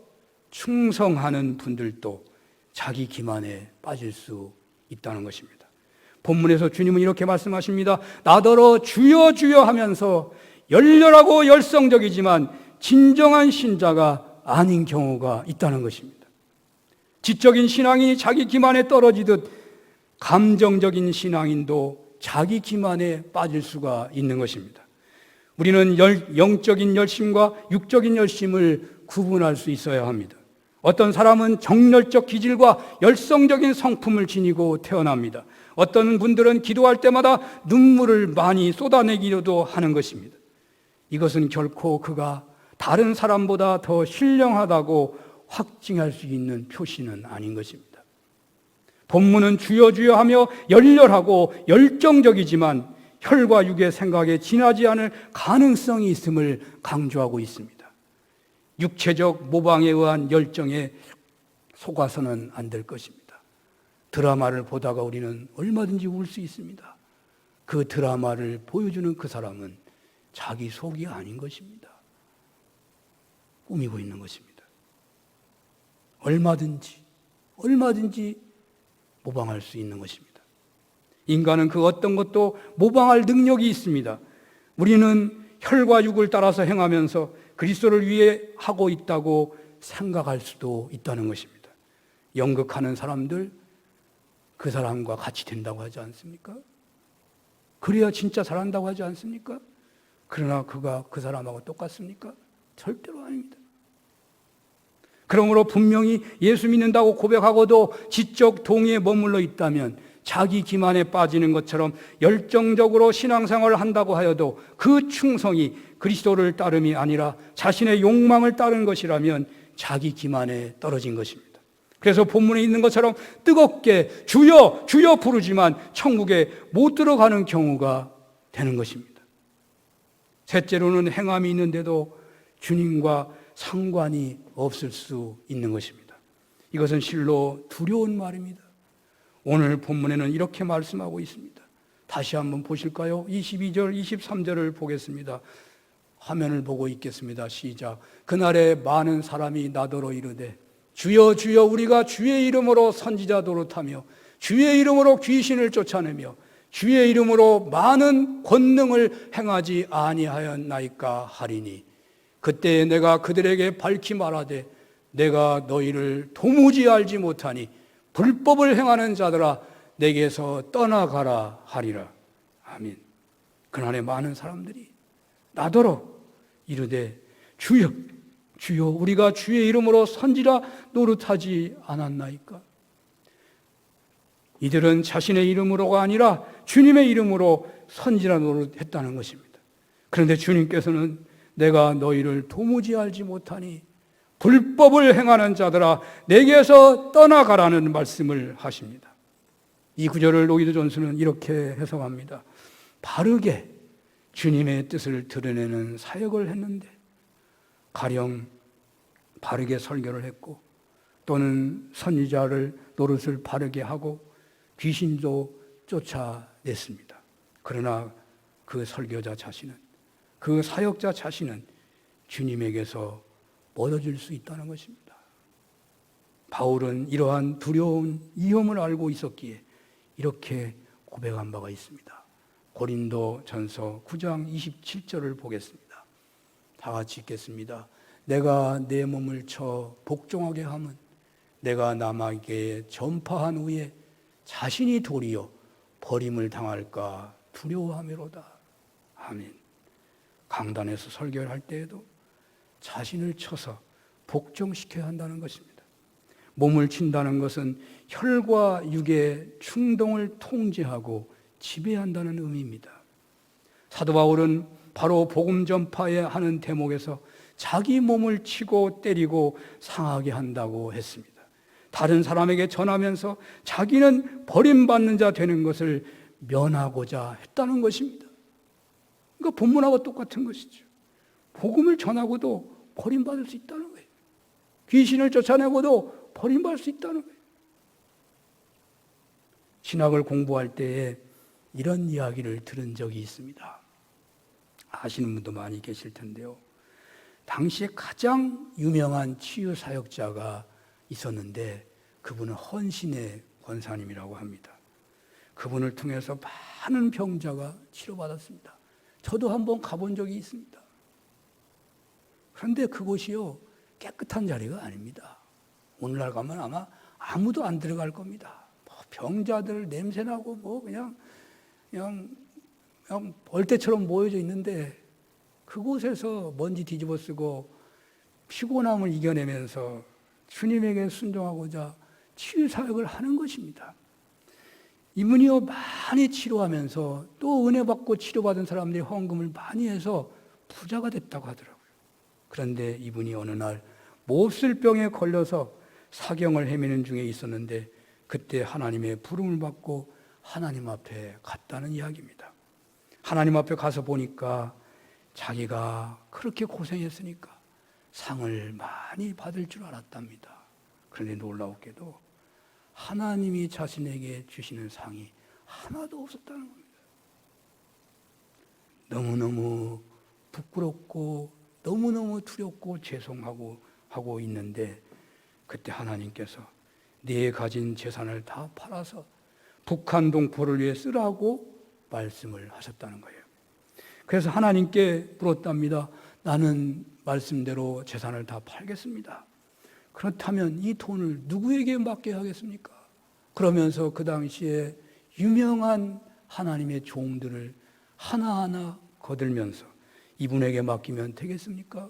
충성하는 분들도 자기 기만에 빠질 수 있다는 것입니다. 본문에서 주님은 이렇게 말씀하십니다. 나더러 주여 주여 하면서 열렬하고 열성적이지만 진정한 신자가 아닌 경우가 있다는 것입니다. 지적인 신앙인이 자기 기만에 떨어지듯 감정적인 신앙인도 자기 기만에 빠질 수가 있는 것입니다. 우리는 영적인 열심과 육적인 열심을 구분할 수 있어야 합니다. 어떤 사람은 정열적 기질과 열성적인 성품을 지니고 태어납니다. 어떤 분들은 기도할 때마다 눈물을 많이 쏟아내기도 하는 것입니다. 이것은 결코 그가 다른 사람보다 더 신령하다고 확증할 수 있는 표시는 아닌 것입니다. 본문은 주여 주여 하며 열렬하고 열정적이지만 혈과 육의 생각에 지나지 않을 가능성이 있음을 강조하고 있습니다. 육체적 모방에 의한 열정에 속아서는 안 될 것입니다. 드라마를 보다가 우리는 얼마든지 울 수 있습니다. 그 드라마를 보여주는 그 사람은 자기 속이 아닌 것입니다. 꾸미고 있는 것입니다. 얼마든지 모방할 수 있는 것입니다. 인간은 그 어떤 것도 모방할 능력이 있습니다. 우리는 혈과 육을 따라서 행하면서 그리스도를 위해 하고 있다고 생각할 수도 있다는 것입니다. 연극하는 사람들, 그 사람과 같이 된다고 하지 않습니까? 그래야 진짜 잘한다고 하지 않습니까? 그러나 그가 그 사람하고 똑같습니까? 절대로 아닙니다. 그러므로 분명히 예수 믿는다고 고백하고도 지적 동의에 머물러 있다면 자기 기만에 빠지는 것처럼 열정적으로 신앙생활을 한다고 하여도 그 충성이 그리스도를 따름이 아니라 자신의 욕망을 따른 것이라면 자기 기만에 떨어진 것입니다. 그래서 본문에 있는 것처럼 뜨겁게 주여 주여 부르지만 천국에 못 들어가는 경우가 되는 것입니다. 셋째로는 행함이 있는데도 주님과 상관이 없을 수 있는 것입니다. 이것은 실로 두려운 말입니다. 오늘 본문에는 이렇게 말씀하고 있습니다. 다시 한번 보실까요? 22절, 23절을 보겠습니다. 화면을 보고 있겠습니다. 시작. 그날에 많은 사람이 나더러 이르되 주여 주여 우리가 주의 이름으로 선지자 노릇하며 주의 이름으로 귀신을 쫓아내며 주의 이름으로 많은 권능을 행하지 아니하였나이까 하리니 그때 내가 그들에게 밝히 말하되 내가 너희를 도무지 알지 못하니 불법을 행하는 자들아 내게서 떠나가라 하리라. 아멘. 그날에 많은 사람들이 나더러 이르되 주여 주여 우리가 주의 이름으로 선지자 노릇하지 않았나이까. 이들은 자신의 이름으로가 아니라 주님의 이름으로 선지자 노릇했다는 것입니다. 그런데 주님께서는 내가 너희를 도무지 알지 못하니 불법을 행하는 자들아 내게서 떠나가라는 말씀을 하십니다. 이 구절을 로이드 존스는 이렇게 해석합니다. 바르게 주님의 뜻을 드러내는 사역을 했는데 가령 바르게 설교를 했고 또는 선지자를 노릇을 바르게 하고 귀신도 쫓아냈습니다. 그러나 그 설교자 자신은, 그 사역자 자신은 주님에게서 멀어질 수 있다는 것입니다. 바울은 이러한 두려운 위험을 알고 있었기에 이렇게 고백한 바가 있습니다. 고린도 전서 9장 27절을 보겠습니다. 다 같이 읽겠습니다. 내가 내 몸을 쳐 복종하게 함은 내가 남에게 전파한 후에 자신이 도리어 버림을 당할까 두려워함이로다. 아멘. 강단에서 설교를 할 때에도 자신을 쳐서 복종시켜야 한다는 것입니다. 몸을 친다는 것은 혈과 육의 충동을 통제하고 지배한다는 의미입니다. 사도 바울은 바로 복음 전파에 하는 대목에서 자기 몸을 치고 때리고 상하게 한다고 했습니다. 다른 사람에게 전하면서 자기는 버림받는 자 되는 것을 면하고자 했다는 것입니다. 그러니까 본문하고 똑같은 것이죠. 복음을 전하고도 버림받을 수 있다는 거예요. 귀신을 쫓아내고도 버림받을 수 있다는 거예요. 신학을 공부할 때에 이런 이야기를 들은 적이 있습니다. 아시는 분도 많이 계실 텐데요. 당시에 가장 유명한 치유 사역자가 있었는데 그분은 헌신의 권사님이라고 합니다. 그분을 통해서 많은 병자가 치료받았습니다. 저도 한번 가본 적이 있습니다. 그런데 그곳이요, 깨끗한 자리가 아닙니다. 오늘날 가면 아마 아무도 안 들어갈 겁니다. 뭐 병자들 냄새나고 뭐 그냥 벌떼처럼 모여져 있는데 그곳에서 먼지 뒤집어 쓰고 피곤함을 이겨내면서 주님에게 순종하고자 치유 사역을 하는 것입니다. 이분이요 많이 치료하면서 또 은혜 받고 치료받은 사람들이 헌금을 많이 해서 부자가 됐다고 하더라고요. 그런데 이분이 어느 날 몹쓸 병에 걸려서 사경을 헤매는 중에 있었는데 그때 하나님의 부름을 받고 하나님 앞에 갔다는 이야기입니다. 하나님 앞에 가서 보니까 자기가 그렇게 고생했으니까 상을 많이 받을 줄 알았답니다. 그런데 놀라웠게도 하나님이 자신에게 주시는 상이 하나도 없었다는 겁니다. 너무너무 부끄럽고 너무너무 두렵고 죄송하고 있는데 그때 하나님께서 네 가진 재산을 다 팔아서 북한 동포를 위해 쓰라고 말씀을 하셨다는 거예요. 그래서 하나님께 물었답니다. 나는 말씀대로 재산을 다 팔겠습니다. 그렇다면 이 돈을 누구에게 맡겨야 하겠습니까? 그러면서 그 당시에 유명한 하나님의 종들을 하나하나 거들면서 이분에게 맡기면 되겠습니까?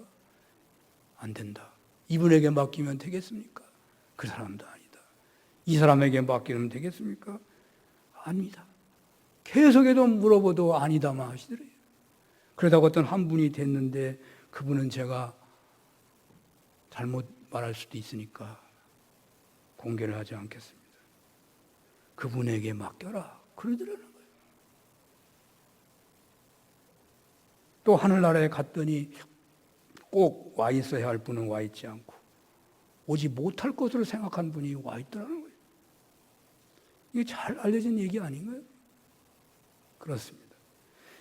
안 된다. 이분에게 맡기면 되겠습니까? 그 사람도 아니다. 이 사람에게 맡기면 되겠습니까? 아닙니다. 계속해도 물어봐도 아니다만 하시더래요. 그러다가 어떤 한 분이 됐는데 그분은 제가 잘못 말할 수도 있으니까 공개를 하지 않겠습니다. 그분에게 맡겨라. 그러더라는 거예요. 또 하늘나라에 갔더니 꼭 와 있어야 할 분은 와 있지 않고 오지 못할 것으로 생각한 분이 와 있더라는 거예요. 이게 잘 알려진 얘기 아닌가요? 그렇습니다.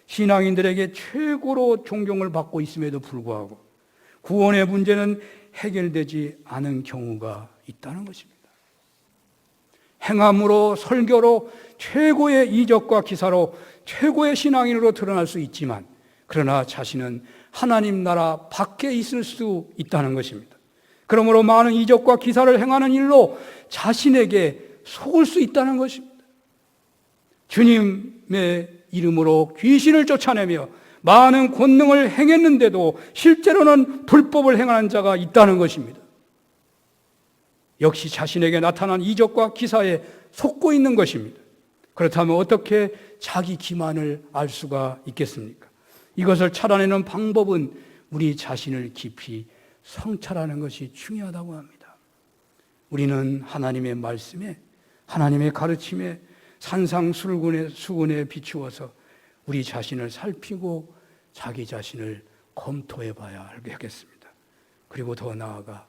신앙인들에게 최고로 존경을 받고 있음에도 불구하고 구원의 문제는 해결되지 않은 경우가 있다는 것입니다. 행함으로 설교로 최고의 이적과 기사로 최고의 신앙인으로 드러날 수 있지만 그러나 자신은 하나님 나라 밖에 있을 수 있다는 것입니다. 그러므로 많은 이적과 기사를 행하는 일로 자신에게 속을 수 있다는 것입니다. 주님의 이름으로 귀신을 쫓아내며 많은 권능을 행했는데도 실제로는 불법을 행하는 자가 있다는 것입니다. 역시 자신에게 나타난 이적과 기사에 속고 있는 것입니다. 그렇다면 어떻게 자기 기만을 알 수가 있겠습니까? 이것을 찾아내는 방법은 우리 자신을 깊이 성찰하는 것이 중요하다고 합니다. 우리는 하나님의 말씀에 하나님의 가르침에 산상수훈에 비추어서 우리 자신을 살피고 자기 자신을 검토해 봐야 하겠습니다. 그리고 더 나아가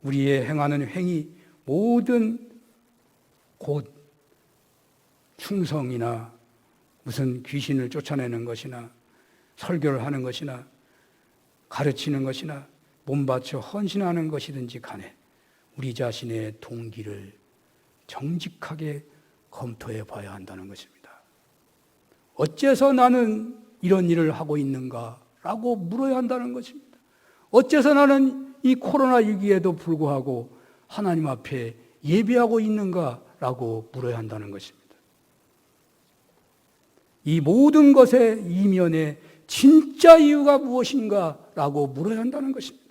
우리의 행하는 행위 모든 곧 충성이나 무슨 귀신을 쫓아내는 것이나 설교를 하는 것이나 가르치는 것이나 몸바쳐 헌신하는 것이든지 간에 우리 자신의 동기를 정직하게 검토해 봐야 한다는 것입니다. 어째서 나는 이런 일을 하고 있는가? 라고 물어야 한다는 것입니다. 어째서 나는 이 코로나 위기에도 불구하고 하나님 앞에 예배하고 있는가라고 물어야 한다는 것입니다. 이 모든 것의 이면에 진짜 이유가 무엇인가라고 물어야 한다는 것입니다.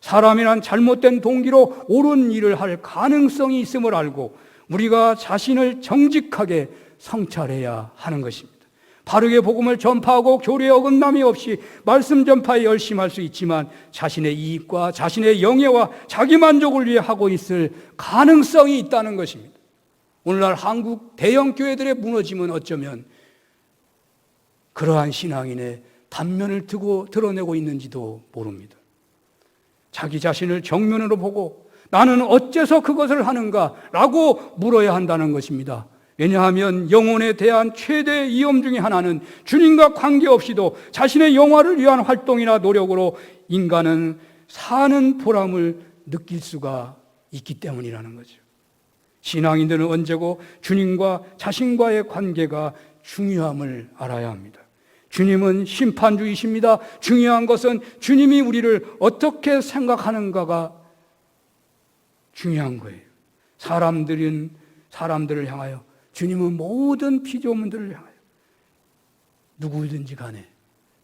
사람이란 잘못된 동기로 옳은 일을 할 가능성이 있음을 알고 우리가 자신을 정직하게 성찰해야 하는 것입니다. 바르게 복음을 전파하고 교리에 어긋남이 없이 말씀 전파에 열심할 수 있지만 자신의 이익과 자신의 영예와 자기 만족을 위해 하고 있을 가능성이 있다는 것입니다. 오늘날 한국 대형 교회들의 무너짐은 어쩌면 그러한 신앙인의 단면을 드러내고 있는지도 모릅니다. 자기 자신을 정면으로 보고 나는 어째서 그것을 하는가라고 물어야 한다는 것입니다. 왜냐하면 영혼에 대한 최대의 위험 중에 하나는 주님과 관계없이도 자신의 영화를 위한 활동이나 노력으로 인간은 사는 보람을 느낄 수가 있기 때문이라는 거죠. 신앙인들은 언제고 주님과 자신과의 관계가 중요함을 알아야 합니다. 주님은 심판주이십니다. 중요한 것은 주님이 우리를 어떻게 생각하는가가 중요한 거예요. 사람들을 향하여, 주님은 모든 피조물들을 향하여, 누구든지 간에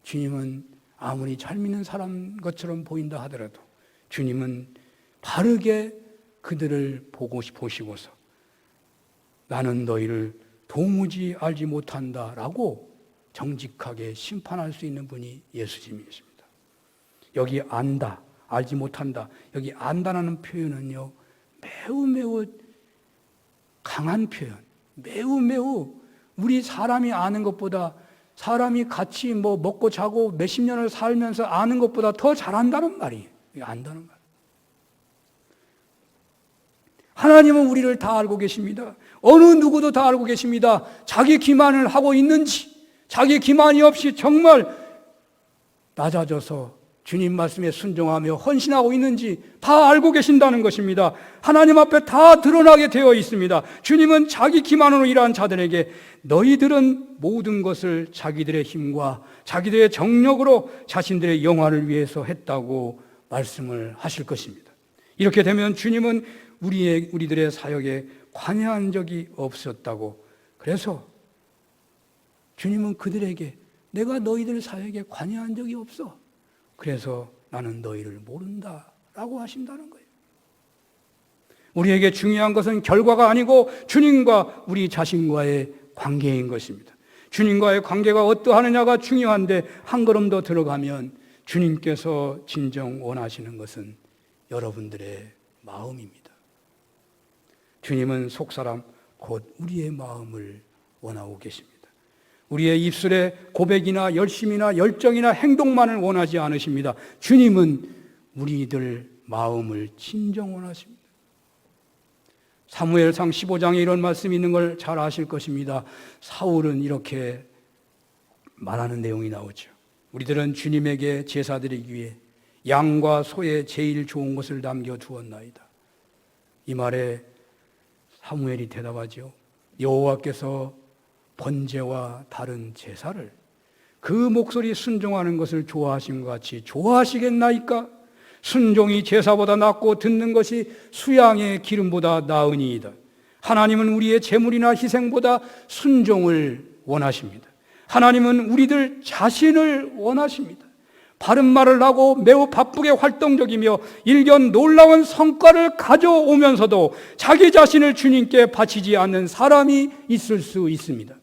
주님은 아무리 잘 믿는 사람 것처럼 보인다 하더라도 주님은 바르게 그들을 보시고서 나는 너희를 도무지 알지 못한다라고 정직하게 심판할 수 있는 분이 예수님이십니다. 여기 안다, 알지 못한다, 여기 안다라는 표현은요 매우 강한 표현, 매우 우리 사람이 아는 것보다, 사람이 같이 먹고 자고 몇십 년을 살면서 아는 것보다 더 잘한다는 말이에요. 안다는 말. 하나님은 우리를 다 알고 계십니다. 어느 누구도 다 알고 계십니다. 자기 기만을 하고 있는지, 자기 기만이 없이 정말 낮아져서 주님 말씀에 순종하며 헌신하고 있는지 다 알고 계신다는 것입니다. 하나님 앞에 다 드러나게 되어 있습니다. 주님은 자기 기만으로 일한 자들에게 너희들은 모든 것을 자기들의 힘과 자기들의 정력으로 자신들의 영화를 위해서 했다고 말씀을 하실 것입니다. 이렇게 되면 주님은 우리들의 사역에 관여한 적이 없었다고, 그래서 주님은 그들에게 내가 너희들 사역에 관여한 적이 없어, 그래서 나는 너희를 모른다 라고 하신다는 거예요. 우리에게 중요한 것은 결과가 아니고 주님과 우리 자신과의 관계인 것입니다. 주님과의 관계가 어떠하느냐가 중요한데 한 걸음 더 들어가면 주님께서 진정 원하시는 것은 여러분들의 마음입니다. 주님은 속사람 곧 우리의 마음을 원하고 계십니다. 우리의 입술의 고백이나 열심이나 열정이나 행동만을 원하지 않으십니다. 주님은 우리들 마음을 진정 원하십니다. 사무엘상 15장에 이런 말씀이 있는 걸 잘 아실 것입니다. 사울은 이렇게 말하는 내용이 나오죠. 우리들은 주님에게 제사 드리기 위해 양과 소의 제일 좋은 것을 남겨두었나이다. 이 말에 사무엘이 대답하죠. 여호와께서 번제와 다른 제사를 그 목소리 순종하는 것을 좋아하신 것 같이 좋아하시겠나이까? 순종이 제사보다 낫고 듣는 것이 수양의 기름보다 나으니이다. 하나님은 우리의 제물이나 희생보다 순종을 원하십니다. 하나님은 우리들 자신을 원하십니다. 바른 말을 하고 매우 바쁘게 활동적이며 일견 놀라운 성과를 가져오면서도 자기 자신을 주님께 바치지 않는 사람이 있을 수 있습니다.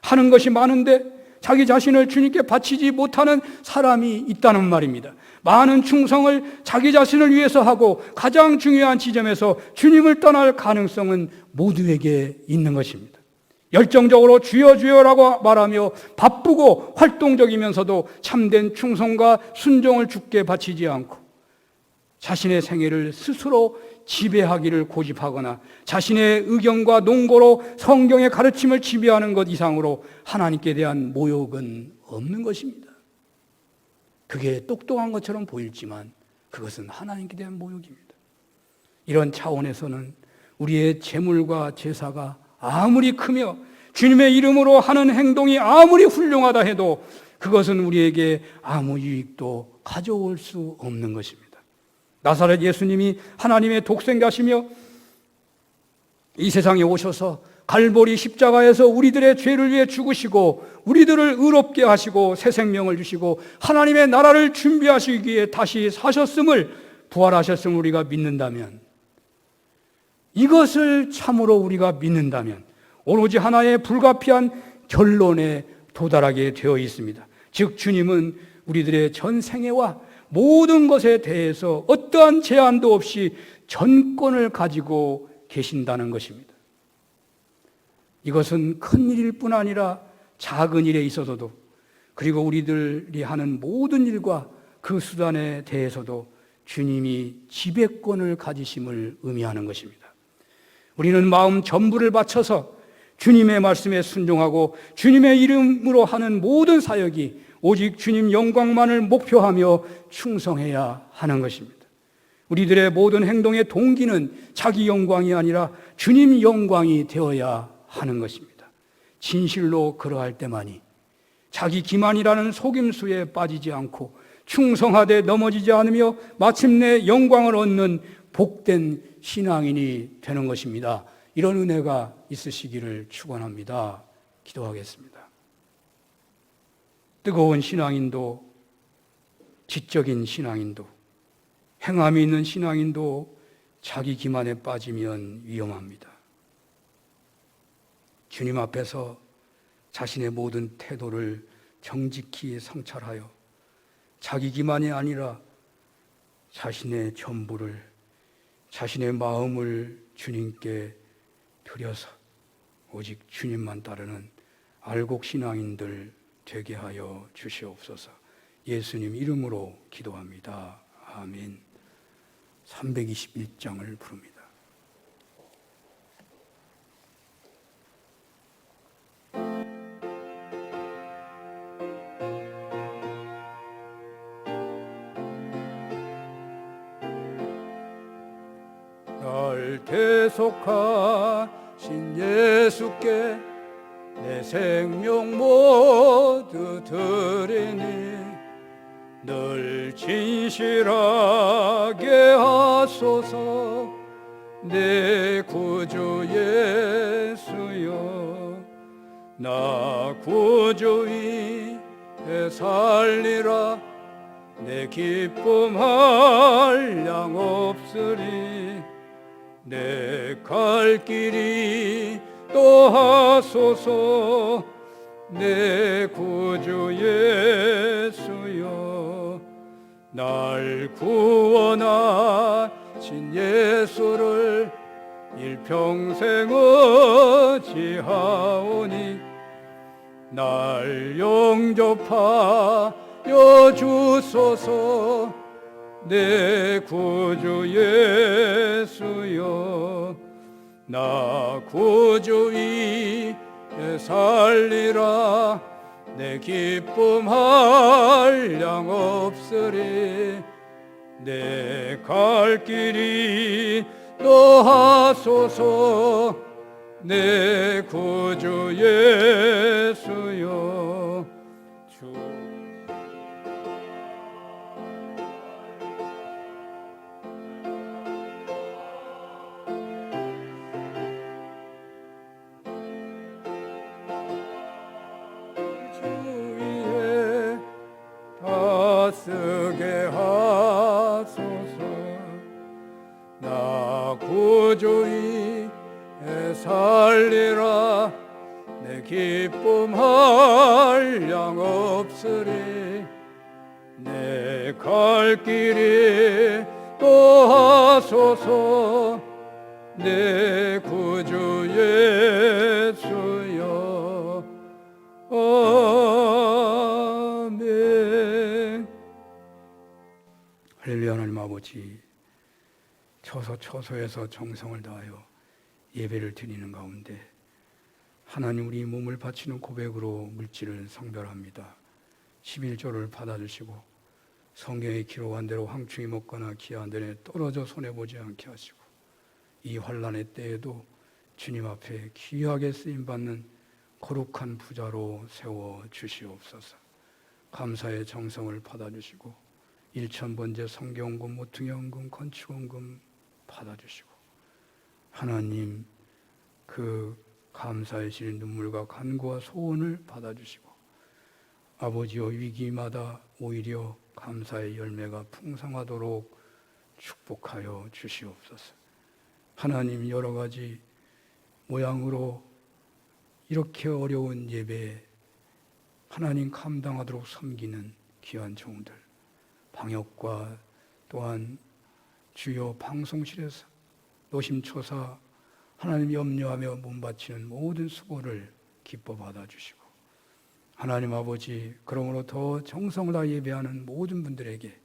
하는 것이 많은데 자기 자신을 주님께 바치지 못하는 사람이 있다는 말입니다. 많은 충성을 자기 자신을 위해서 하고 가장 중요한 지점에서 주님을 떠날 가능성은 모두에게 있는 것입니다. 열정적으로 주여 주여라고 말하며 바쁘고 활동적이면서도 참된 충성과 순종을 주께 바치지 않고 자신의 생애를 스스로 지배하기를 고집하거나 자신의 의견과 논거로 성경의 가르침을 지배하는 것 이상으로 하나님께 대한 모욕은 없는 것입니다. 그게 똑똑한 것처럼 보일지만 그것은 하나님께 대한 모욕입니다. 이런 차원에서는 우리의 제물과 제사가 아무리 크며 주님의 이름으로 하는 행동이 아무리 훌륭하다 해도 그것은 우리에게 아무 유익도 가져올 수 없는 것입니다. 나사렛 예수님이 하나님의 독생자시며 이 세상에 오셔서 갈보리 십자가에서 우리들의 죄를 위해 죽으시고 우리들을 의롭게 하시고 새 생명을 주시고 하나님의 나라를 준비하시기 위해 다시 사셨음을, 부활하셨음을 우리가 믿는다면, 이것을 참으로 우리가 믿는다면 오로지 하나의 불가피한 결론에 도달하게 되어 있습니다. 즉 주님은 우리들의 전 생애와 모든 것에 대해서 어떠한 제한도 없이 전권을 가지고 계신다는 것입니다. 이것은 큰 일일 뿐 아니라 작은 일에 있어서도, 그리고 우리들이 하는 모든 일과 그 수단에 대해서도 주님이 지배권을 가지심을 의미하는 것입니다. 우리는 마음 전부를 바쳐서 주님의 말씀에 순종하고 주님의 이름으로 하는 모든 사역이 오직 주님 영광만을 목표하며 충성해야 하는 것입니다. 우리들의 모든 행동의 동기는 자기 영광이 아니라 주님 영광이 되어야 하는 것입니다. 진실로 그러할 때만이 자기 기만이라는 속임수에 빠지지 않고 충성하되 넘어지지 않으며 마침내 영광을 얻는 복된 신앙인이 되는 것입니다. 이런 은혜가 있으시기를 축원합니다. 기도하겠습니다. 뜨거운 신앙인도, 지적인 신앙인도, 행함이 있는 신앙인도 자기 기만에 빠지면 위험합니다. 주님 앞에서 자신의 모든 태도를 정직히 성찰하여 자기 기만이 아니라 자신의 전부를, 자신의 마음을 주님께 드려서 오직 주님만 따르는 알곡 신앙인들 되게 하여 주시옵소서. 예수님 이름으로 기도합니다. 아멘. 321장을 부릅니다. 날 대속하신 예수께 내 생명 모두 드리니 늘 진실하게 하소서. 내 구주 예수여, 나 구주 위에 살리라. 내 기쁨 한량 없으리. 내 갈 길이 또 하소서. 내 구주 예수여, 날 구원하신 예수를 일평생 의지하오니 날 영접하여 주소서. 내 구주 예수여, 나 구주 위에 살리라. 내 기쁨 한량 없으리. 내 갈 길이 또 하소서. 내 구주 예수여, 주 위에 다쓰게 하소서. 나 구주 위에 살리라. 내 기쁨 한량 없으리. 내 갈 길이 또 하소서. 내 구주 예수여, 아멘. 할렐루야. 하나님 아버지, 처소에서 정성을 다하여 예배를 드리는 가운데 하나님, 우리 몸을 바치는 고백으로 물질을 성별합니다. 11조를 받아주시고 성경에 기록한 대로 황충이 먹거나 기한 데에 떨어져 손해보지 않게 하시고 이 환난의 때에도 주님 앞에 귀하게 쓰임받는 거룩한 부자로 세워 주시옵소서. 감사의 정성을 받아주시고 1,000번째 성경헌금, 모퉁이헌금, 건축헌금 받아주시고 하나님 그 감사의 시린 눈물과 간구와 소원을 받아주시고 아버지여 위기마다 오히려 감사의 열매가 풍성하도록 축복하여 주시옵소서. 하나님 여러 가지 모양으로 이렇게 어려운 예배에 하나님 감당하도록 섬기는 귀한 종들, 방역과 또한 주요 방송실에서 노심초사 하나님 염려하며 몸바치는 모든 수고를 기뻐 받아주시고 하나님 아버지 그러므로 더 정성을 다 예배하는 모든 분들에게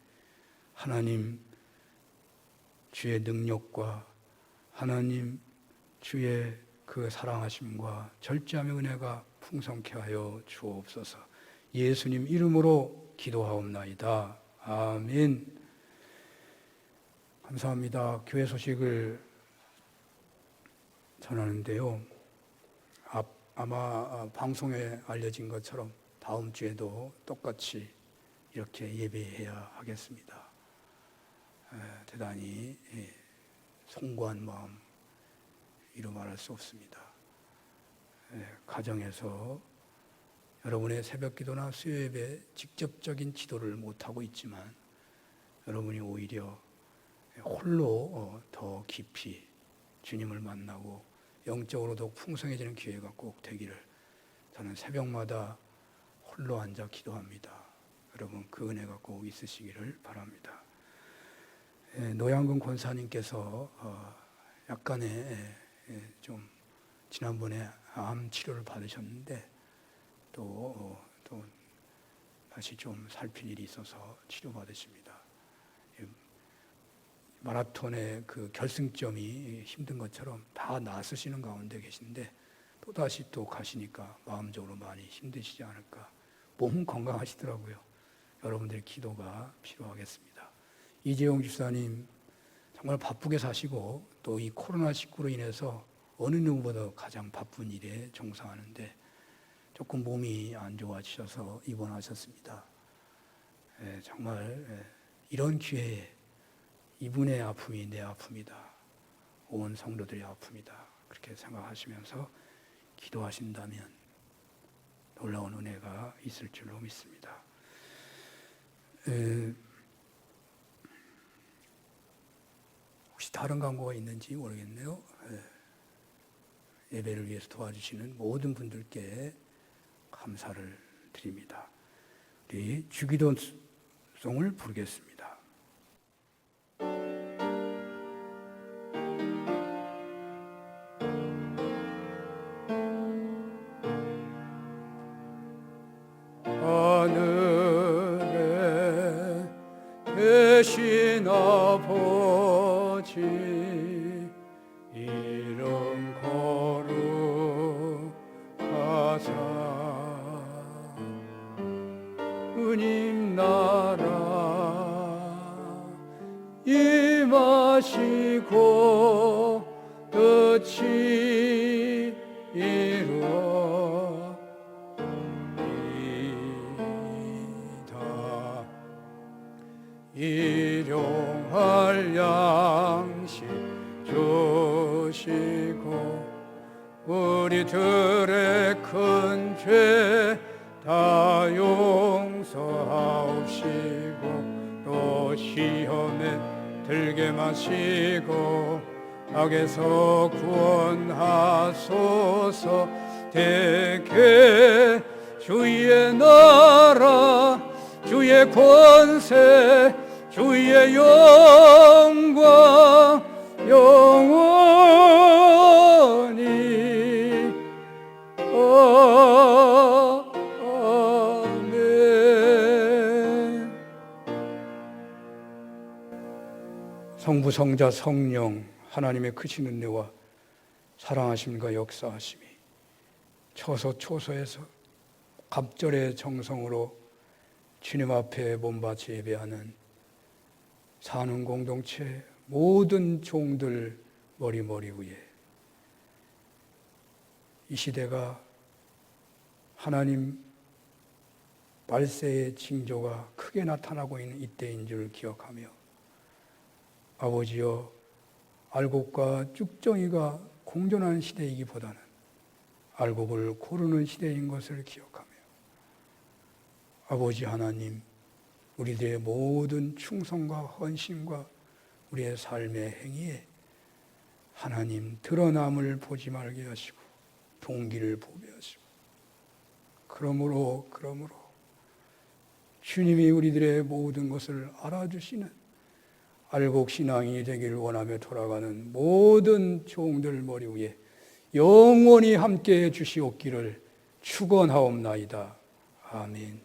하나님 주의 능력과 하나님 주의 그 사랑하심과 절제함의 은혜가 풍성케 하여 주옵소서. 예수님 이름으로 기도하옵나이다. 아멘. 감사합니다. 교회 소식을 전하는데요. 아마 방송에 알려진 것처럼 다음 주에도 똑같이 이렇게 예배해야 하겠습니다. 대단히 송구한 마음 이루 말할 수 없습니다. 가정에서 여러분의 새벽기도나 수요예배 직접적인 기도를 못하고 있지만 여러분이 오히려 홀로 더 깊이 주님을 만나고 영적으로 더욱 풍성해지는 기회가 꼭 되기를 저는 새벽마다 홀로 앉아 기도합니다. 여러분 그 은혜가 꼭 있으시기를 바랍니다. 노양근 권사님께서 약간의 좀 지난번에 암 치료를 받으셨는데 또 다시 좀 살필 일이 있어서 치료받으십니다. 마라톤의 그 결승점이 힘든 것처럼 다 나서시는 가운데 계신데 또다시 또 가시니까 마음적으로 많이 힘드시지 않을까. 몸은 건강하시더라고요. 여러분들의 기도가 필요하겠습니다. 이재용 집사님 정말 바쁘게 사시고 또 이 코로나19로 인해서 어느 누구보다 가장 바쁜 일에 종사하는데 조금 몸이 안 좋아지셔서 입원하셨습니다. 정말 이런 기회에 이분의 아픔이 내 아픔이다. 온 성도들의 아픔이다. 그렇게 생각하시면서 기도하신다면 놀라운 은혜가 있을 줄로 믿습니다. 혹시 다른 광고가 있는지 모르겠네요. 예배를 위해서 도와주시는 모든 분들께 감사를 드립니다. 우리 주기도송을 부르겠습니다. 하늘에 계신 아버지 이름 거룩하사 주님 나라 임하시고 뜻이 이루어 일용할 양식 주시고 우리들의 큰 죄 다 용서하옵시고 또 시험에 들게 마시고 악에서 구원하소서. 대개 주의 나라 주의 권세 주의 영광 영원히 아멘. 성부 성자 성령 하나님의 크신 은혜와 사랑하심과 역사하심이 초소에서 갑절의 정성으로 주님 앞에 몸바쳐 예배하는 사는 공동체 모든 종들 머리 위에 이 시대가 하나님 말세의 징조가 크게 나타나고 있는 이때인 줄 기억하며 아버지여 알곡과 쭉정이가 공존하는 시대이기보다는 알곡을 고르는 시대인 것을 기억하며 아버지 하나님 우리들의 모든 충성과 헌신과 우리의 삶의 행위에 하나님 드러남을 보지 말게 하시고 동기를 보게 하시고 그러므로 주님이 우리들의 모든 것을 알아주시는 알곡신앙이 되기를 원하며 돌아가는 모든 종들 머리 위에 영원히 함께해 주시옵기를 축원하옵나이다. 아멘.